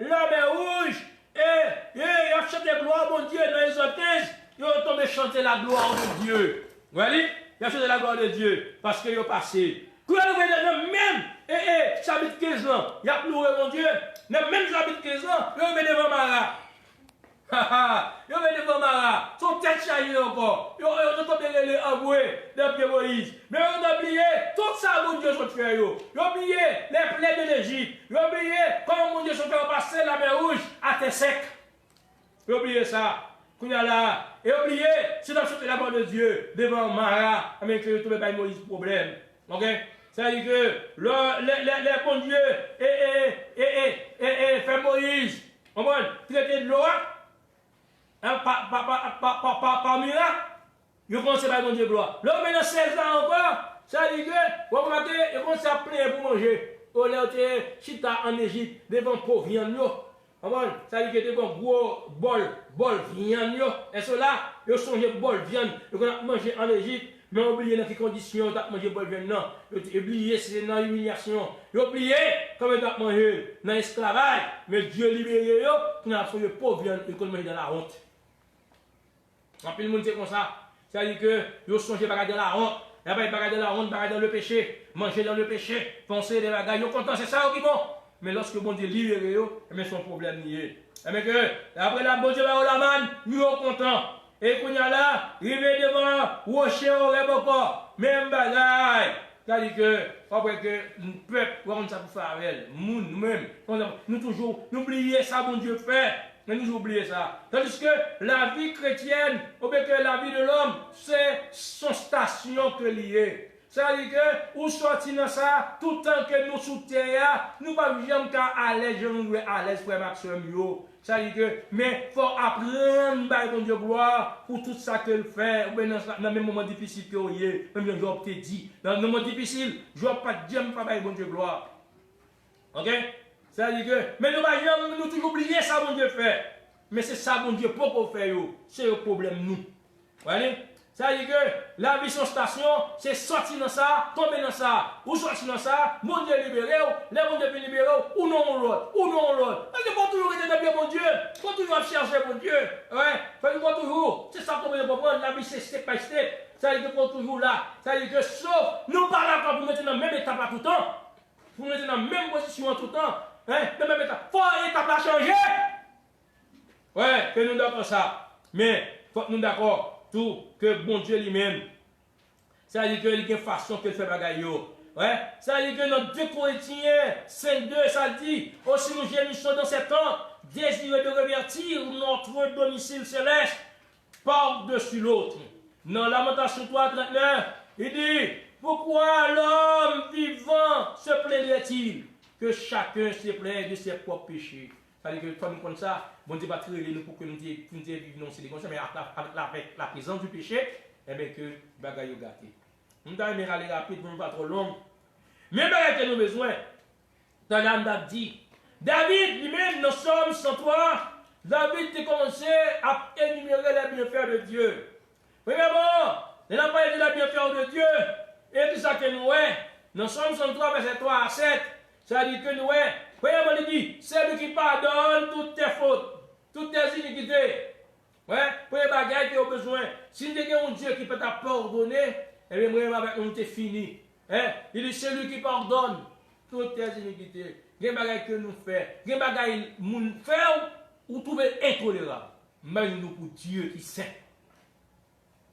la mer rouge. Et il a chanté gloire mon Dieu dans les hôtesses. Il a tombé chanter la gloire de Dieu. Vous voyez? Il a chanté la gloire de Dieu. Parce qu'il a passé. Même, j'habite 15 ans. Il a pleuré mon Dieu. Même j'habite 15 ans. Il a devant Mara. Yo venu devant Mara, son tête chargée encore. Yo tombé les avoués de Moïse. Mais on a oublié tout ça, mon Dieu, sont fait. Yo oublié les plaies de l'Égypte. Yo oublié comment mon Dieu sont fait passer la mer rouge à terre sec. Yo oublié ça. Là. Et oublié, c'est dans la mort de Dieu devant Mara, avec que tout le pas Moïse problème. Ok? C'est-à-dire que les bons dieux fait Moïse. On va traiter de l'eau. Par miracle, je commence à mon Dieu gloire. Là, maintenant, 16 ans encore, ça dit que, vous remarquez, je commence à plaindre pour manger. On est chita en Égypte, devant pauvre viande. Ça dit que devant gros bol viande. Et cela, je songe bol viande. Je commence à manger en Égypte, mais oublié dans quelles conditions tu manger bol viande. Non, oublié, c'est dans l'humiliation. Oublié comment tu as mangé dans l'esclavage. Mais Dieu libéré, tu n'as pas pauvre viande, et qu'on mange dans la honte. En plus, le monde c'est comme ça. C'est-à-dire que vous songez pas de la honte. Il n'y a pas de la honte, pas dans le péché. Manger dans le péché, penser des bagages. Vous content, c'est ça qui bon. Mais lorsque bon Dieu libère, mais son problème nié. Mais que, après la bon Dieu va la manne, nous sommes contents. Et qu'on y a là, il va devant, rocher au rêve encore. Même bagaille. C'est-à-dire que, après que le peuple, on ça pour faire avec nous-mêmes, nous toujours, n'oubliez ça, bon Dieu fait. Mais nous oublions ça. Tandis que la vie chrétienne, ou bien que la vie de l'homme, c'est son station que lié. C'est-à-dire que, ou sortir dans ça, tout le temps que nous sous terre, nous ne pouvons jamais à l'aise, je nous à l'aise, frère Maxime, yo. C'est-à-dire que, mais il faut apprendre, par bon Dieu, gloire, pour tout ça qu'il fait, ou bien dans le moment difficile que vous avez, même Job te dit, dans le moment difficile, je ne vais pas dire, par bon Dieu, gloire. Ok? C'est-à-dire que, mais nous ne nous toujours oublier ça, bon Dieu fait. Mais c'est ça, bon Dieu, pourquoi faire, c'est le problème, nous. Voyez? C'est-à-dire que la vie sans station, c'est sortir dans ça, tomber dans ça, ou sortir dans ça, mon Dieu libéré, les bon Dieu libéré, ou non l'autre, ou non l'autre. Parce qu'il faut toujours être dans bien, mon Dieu. Il faut toujours chercher, mon Dieu. Ouais, il faut toujours. C'est ça qu'on veut comprendre. La vie, c'est step by step. C'est-à-dire qu'il faut toujours là. C'est-à-dire que sauf, nous parlons pas pour mettre dans la même étape tout le temps. Pour mettre dans la même position tout le temps. Hein, la même étape. Il faut l'étape la changer. Ouais, que nous d'accord ça. Mais, il faut que nous d'accord. Tout que bon Dieu lui-même, c'est-à-dire qu'il y a une façon qu'il fait bagaille. Ouais? C'est-à-dire que notre 2 Corinthiens 5:2, ça dit, aussi nous gémissons dans ces temps, désireux de revertir notre domicile céleste par-dessus l'autre. Dans Lamentation 3:39, il dit, pourquoi l'homme vivant se plaindrait-il que chacun se plaint de ses propres péchés? C'est-à-dire que quand nous comme ça, bon Dieu va tirer nous pour que nous vivions dans ces comme ça, mais avec la présence du péché, eh bien que bagaille gâté. Nous allons aller rapide pour ne pas trop long. Mais bagaille que nous avons besoin, Tanam dit, David lui-même, dans Somme 103, David a commencé à énumérer les bienfaits de Dieu. Premièrement, il a parlé de la bienfaits de Dieu, et tout ça que nous avons, dans Somme 103, verset 3 à 7, ça dit que nous avons, premièrement, il dit, c'est lui qui pardonne toutes tes fautes, toutes tes iniquités. Ouais, pour les bagages qui ont besoin. Si tu as un Dieu qui peut te pardonner, eh bien, moi, avec nous, c'est fini. Hein? Il dit, c'est lui qui pardonne toutes tes iniquités. Il y a des bagages que nous faisons. Il y a des bagages que nous faisons ou trouver intolérable. Mais nous pour Dieu qui sait.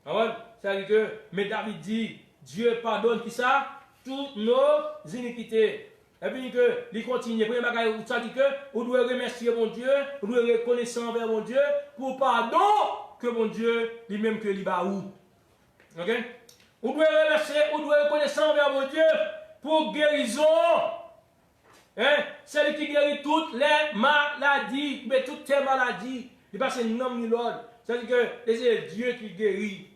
C'est-à-dire que, mais David dit, Dieu pardonne qui ça? Toutes nos iniquités. Et puis que, il continue. Premier bagage, ça dit que, vous devez remercier mon Dieu, vous devez reconnaître envers mon Dieu, pour pardon que mon Dieu, lui-même que lui où. Ok? Vous devez remercier, vous devez reconnaître envers mon Dieu, pour guérison. Hein? C'est lui qui guérit toutes les maladies, mais toutes tes maladies. Il passe un nom ni l'autre. C'est-à-dire que, c'est Dieu qui guérit.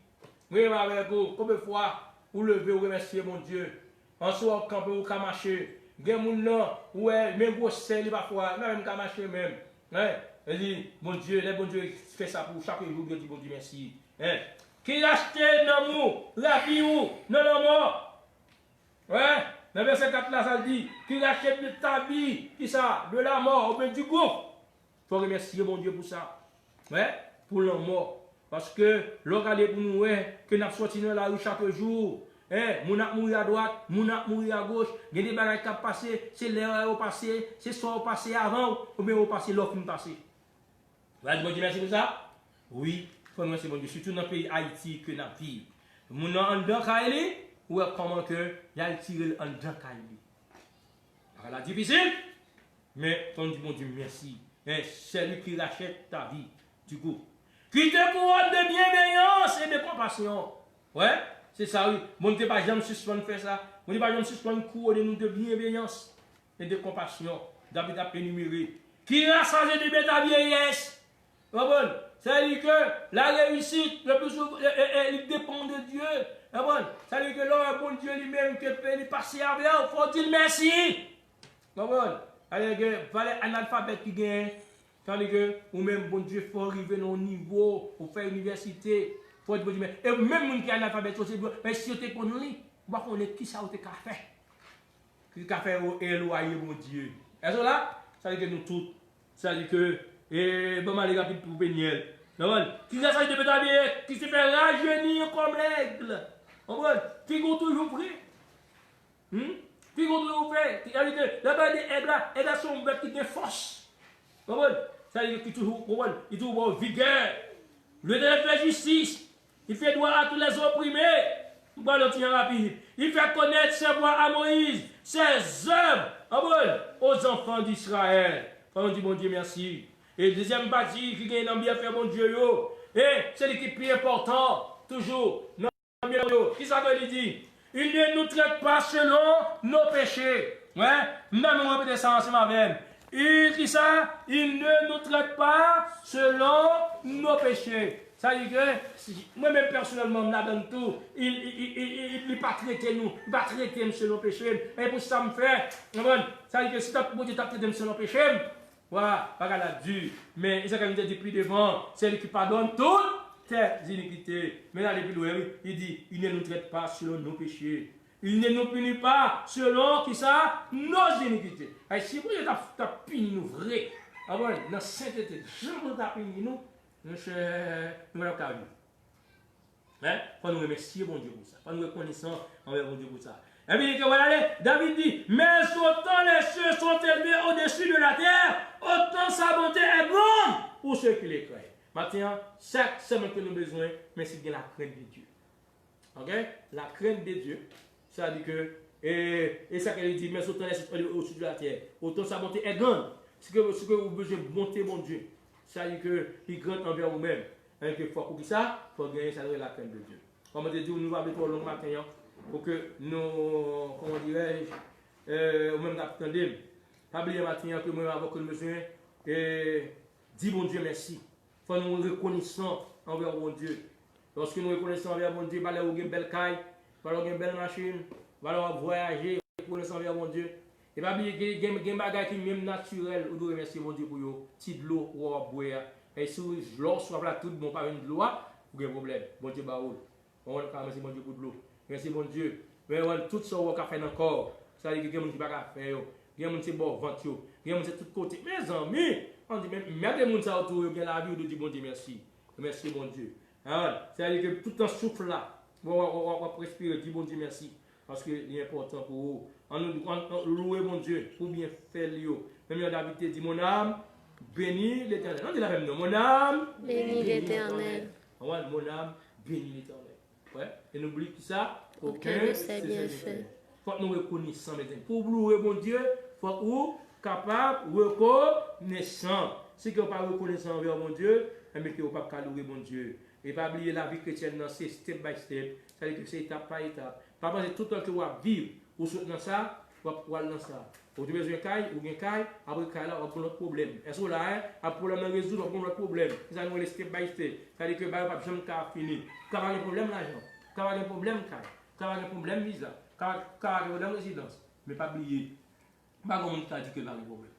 Oui, avec vous, combien de fois, vous levez, vous remerciez mon Dieu. En soi, quand vous marchez. Gen moun nan, ouais, même gros sel parfois, même qu'à marcher même. Hein? Il dit, mon Dieu, le bon Dieu fait ça pour chaque jour, Dieu dit, bon Dieu, merci. Hein? Qui achète dans nous, la vie ou, non, non, mort. Ouais, dans verset 4 là, ça dit, qui achète de ta vie, qui ça, de la mort, au bien du gouffre. Il faut remercier mon Dieu pour ça. Ouais, pour la mort. Parce que, l'orale pour nous, ouais, que nous sorti dans la rue chaque jour. Moun a mouru à droite, moun a mouru à gauche, il y a des bagages qui ont passé, c'est l'heure au passé, c'est soit au passé avant, ou bien au passé l'autre qui passé. Vous allez dire merci pour ça? Oui, il faut remercier mon Dieu, surtout dans le pays Haïti que nous vivons. Moun a en dedans Kaili, ou comment que il a tiré en dedans Kaili. C'est difficile, mais on dit mon Dieu merci. C'est lui qui rachète ta vie, du coup. Qui te couronne de bienveillance et de compassion. Ouais? C'est ça, oui. Mon Dieu, pas jamais suspendre faire ça. Mon Dieu, pas jamais suspendre couronner nous de bienveillance et de compassion. David a énuméré. Qui rassemble de ta vieillesse. Ça veut dire que la réussite, le plus souvent, elle dépend de Dieu. Ça veut dire que l'homme, bon Dieu lui-même, qui peut passer avec, il faut dire merci. Ça veut dire que valait un alphabet qui gagne. Ça veut dire que, ou même, bon Dieu, il faut arriver à un niveau, pour faire université. Et même les qui ont l'alphabet, mais si vous êtes connu, vous connaissez qui ça vous avez fait. Qui a fait éloigner mon Dieu. Et ça là, ça veut dire que nous tous, ça veut dire que, bon, les rapides pour Béniel, Qui essaye de pétaler, qui se fait rajeunir comme l'aigle. Qui est toujours prêt. Qui est toujours prêt. Là-bas, les aigles sont bêtes qui ont force. Ça veut dire qu'il est toujours vigueur. Le fait la justice. Il fait droit à tous les opprimés. Il fait connaître ses voies à Moïse, ses œuvres aux enfants d'Israël. On dit bon Dieu merci. Et deuxième partie qui gagne dans bien faire mon Dieu, et c'est l'équipe plus important, toujours. Qui ça veut dire? Il ne nous traite pas selon nos péchés. Ouais, même on répète ça ensemble avec. Il dit ça, il ne nous traite pas selon nos péchés. Ça veut dire que moi-même personnellement, je donne tout. Il ne pas traiter nous, il ne pas traiter nous selon nos péchés. Et pour ça, me fait, ça veut dire que si tu as traité selon nos péchés, voilà, pas la dur. Mais ça comme dit plus devant, c'est lui qui pardonne toutes tes iniquités. Mais là, depuis loin, il dit, il ne nous traite pas selon nos péchés. Il ne nous punit pas selon qui ça, nos iniquités. Et si vous avez puni nous vrai, dans la sainteté, jamais vous avez puni nous, nous allons pas vivre. Il faut nous remercier bon Dieu pour ça. Il faut nous reconnaître envers bon Dieu pour ça. Et puis, voilà, David dit, mais autant les cieux sont élevés au-dessus de la terre, autant sa bonté est grande pour ceux qui les craignent. Maintenant, chaque semaine que nous avons besoin, mais c'est bien la crainte de Dieu. Ok? La crainte de Dieu, ça veut dire que, et ça qu'elle dit, mais autant les cieux sont élevés au-dessus de la terre, autant sa bonté est grande. Ce que vous avez besoin de bonté, mon Dieu, ça veut dire qu'il est grand envers vous-même. Et que pour ça, il faut gagner ça la crainte de Dieu. Comme je dis, nous allons trop long matin, pour que nous, comment dirais-je, ou même d'attendre, pas oublier matin que moi avons besoin, et dis bon Dieu merci. Il faut nous reconnaissant envers mon Dieu. Lorsque nous reconnaissons envers mon Dieu, il va avoir une belle caille, il va avoir une belle machine, il va avoir voyager, reconnaissant envers mon Dieu. Et pas oublier qu'il y a des bagages qui sont même naturels, ou de remercier mon Dieu pour eux, si de l'eau ou à boire. Et si l'eau soit là, tout le monde pas de l'eau, vous avez un problème. Bon Dieu, on va remercier mon Dieu pour de l'eau. Merci mon Dieu. Mais tout ça qu'on a fait encore, ça veut dire qu'il y a des gens qui ne peuvent pas faire. Il y a des gens qui bon vent, il y a des gens qui de tous côtés. Mes amis, on dit même, il y a des gens qui autour, qui ont la vie, on dit bon Dieu merci. Merci mon Dieu. Alors, ça veut dire que tout en souffle là, on va respirer, dit bon Dieu merci. Parce que c'est important pour vous. On loue mon Dieu pour bien faire l'eau. Même David dit mon âme, bénis l'Éternel. On dit la même nom. Mon âme, bénis l'Éternel. Mon âme, bénis l'Éternel. Ouais. Et n'oublie que ça, aucun de ses bienfaits. Il faut que nous reconnaissons, mes amis. Pour louer mon Dieu, il faut que nous capables de reconnaissant. Si vous n'êtes pas reconnaissant envers mon Dieu, mais que vous n'êtes pas louer mon Dieu. Et pas oublier la vie chrétienne, c'est step by step. C'est-à-dire que c'est étape par étape. Pas penser tout le temps que vous vivre, vous sautez dans ça, vous allez dans ça. Vous avez besoin de caille, vous avez un caille, après caille là, vous avez un autre problème. Et ce là, un problème à résoudre, vous avez un autre problème. Ça nous step by step. C'est-à-dire que vous n'avez pas jamais fini. Quand vous avez un problème l'argent, quand vous avez un problème caille, quand vous avez un problème visa, quand vous avez un problème résidence. Mais pas oublier, pas comme on dit que vous avez un problème.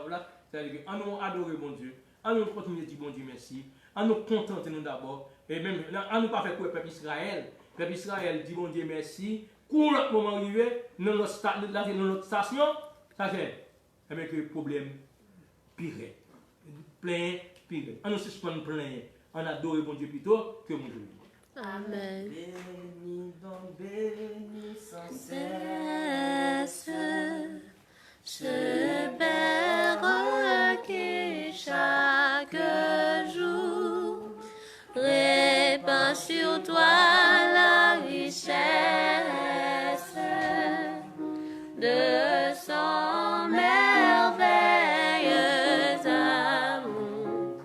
Voilà, c'est-à-dire qu'on nous adorer mon Dieu, on nous continuer de dire bon Dieu merci, on nous contenter nous d'abord, et même on nous pas faire quoi peuple Israël. Peuple Israël dit bon Dieu merci. Quand le moment arrivé, dans notre station, ça fait avec le problème pire. Plein, pire. On nous suspend plein. On adore bon Dieu plutôt que mon Dieu. Amen. Bénis donc, bénis sans cesse ce Père qui chaque jour répand sur toi la richesse de son merveilleux amour.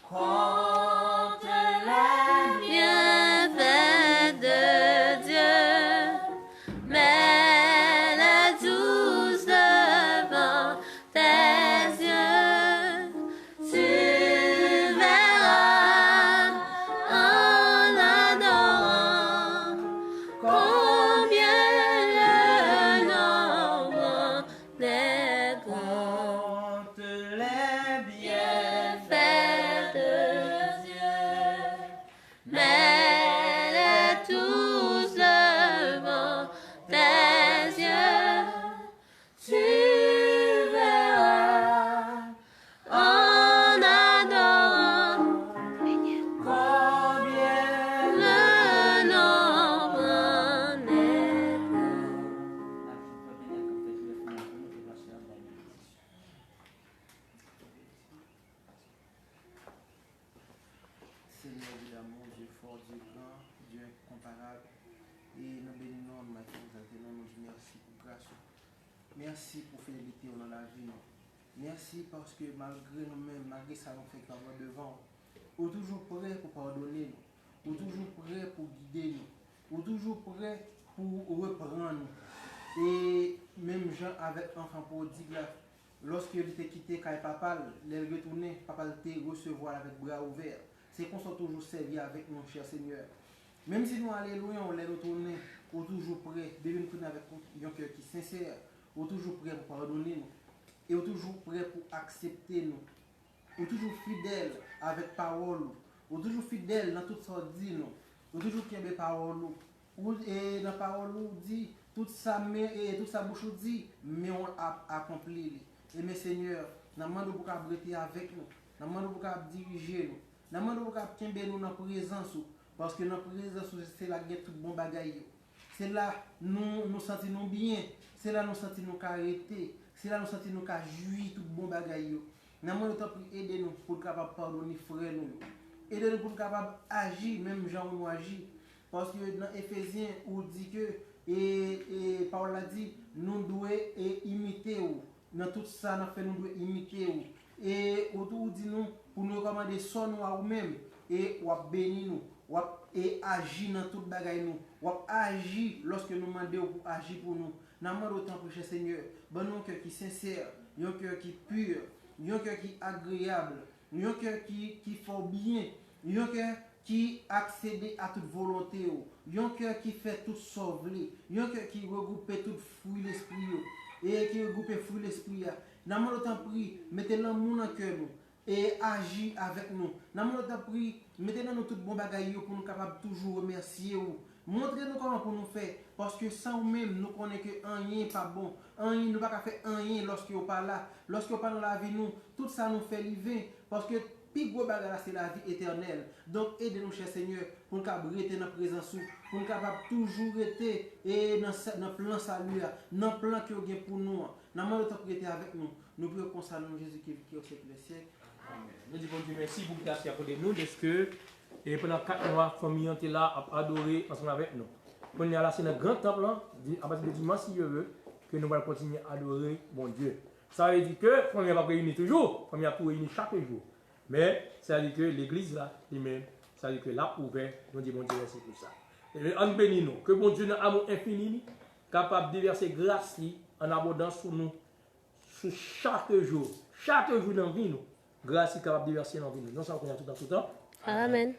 Compte les bienfaits de Dieu, mets-les tous devant tes yeux. merveilleux d'amour, Dieu fort, Dieu grand, Dieu incomparable. Et nous bénissons, nous nous disons merci pour grâce. Merci pour fidélité dans la vie. Merci parce que malgré nous-mêmes, malgré ça, nous fait comme devant. Nous sommes toujours prêts pour pardonner nous. Nous sommes toujours prêts pour guider nous. Nous sommes toujours prêts pour reprendre nous. Et même Jean avec l'enfant prodigue là, lorsqu'il était quitté quand papa, il est retourné, papa était recevoir avec bras ouverts. C'est qu'on soit toujours servi avec nous, cher Seigneur. Même si nous allons loin, on les retourner, on est toujours prêt de nous tourner avec un cœur qui est sincère, on est toujours prêt pour pardonner nous, et on est toujours prêt pour accepter nous. On est toujours fidèle avec parole, on est toujours fidèle dans toute sorte de nous, on est toujours qui aime parole. Et dans la parole, on dit, toute sa bouche dit, mais on a accompli. Et mes seigneurs, nous demandons pour briller avec nous, nous demandons pour diriger nous, nous demandons pour nous dans la présence, parce que dans la présence, c'est là que tout bon bagaille. C'est là nous sentons bien, c'est là nous sentons arrêter, c'est là nous sentons jouir tout bon bagaille. Nous demandons pour aider nous pour capable pardonner frère nous, aider nous pour capable agir même genre nous agir. Parce que dans Éphésiens, on dit que, et Paul a dit, nous devons imiter. Dans tout ça, nous devons imiter. Et on dit nous, pour nous recommander ça nous à nous-mêmes, et on bénir nous, et agir dans toute bagaille nous, on agir lorsque nous demandons pour agir pour nous. Nous demandons autant pour cher Seigneur, bon un cœur qui est sincère, un cœur qui est pur, un cœur qui est agréable, un cœur qui fait bien, un cœur qui accède à toute volonté, un cœur qui fait tout sauver, un cœur qui regroupe tout fruit l'esprit, et qui regroupe fruit l'esprit. Nous avons autant pris, mettez l'amour dans le cœur et agir avec nous. Nous avons autant pris, mettez dans nous tout bon bagaille pour nous capables toujours remercier. Montrez-nous comment pour nous faire, parce que sans nous-mêmes, nous connaissons que rien n'est pas bon. Rien, nous ne pouvons pas faire rien lorsque nous pas là. Lorsque nous pas dans la vie, nous, tout ça nous fait livrer, parce que puis gros bagage c'est la vie éternelle. Donc aidez-nous cher Seigneur pour nous capable rester dans la présence, pour nous capable toujours rester et dans le plan salut, dans le plan que vous avez pour nous. Dans le temps pour être avec nous. Nous prions pour ça, Jésus qui est au siècle des siècles. Amen. Nous disons Dieu merci pour le à côté de nous, parce que et pendant 4 mois, la famille était là à adorer ensemble avec nous. On est là, c'est un grand temple, à partir de dimanche, si je veux, que nous allons continuer à adorer mon Dieu. Ça veut dire que la famille va réunir toujours, la famille va réunir chaque jour. Mais ça veut dire que l'église là, lui-même, ça veut dire que là ouvert, nous disons bon Dieu merci pour ça. Et en béni nous, que bon Dieu dans amour infini, capable de déverser grâce en abondance sur nous, sur chaque jour dans la vie nous, grâce capable de déverser dans la vie nous. Nous sommes tout le temps. Amen.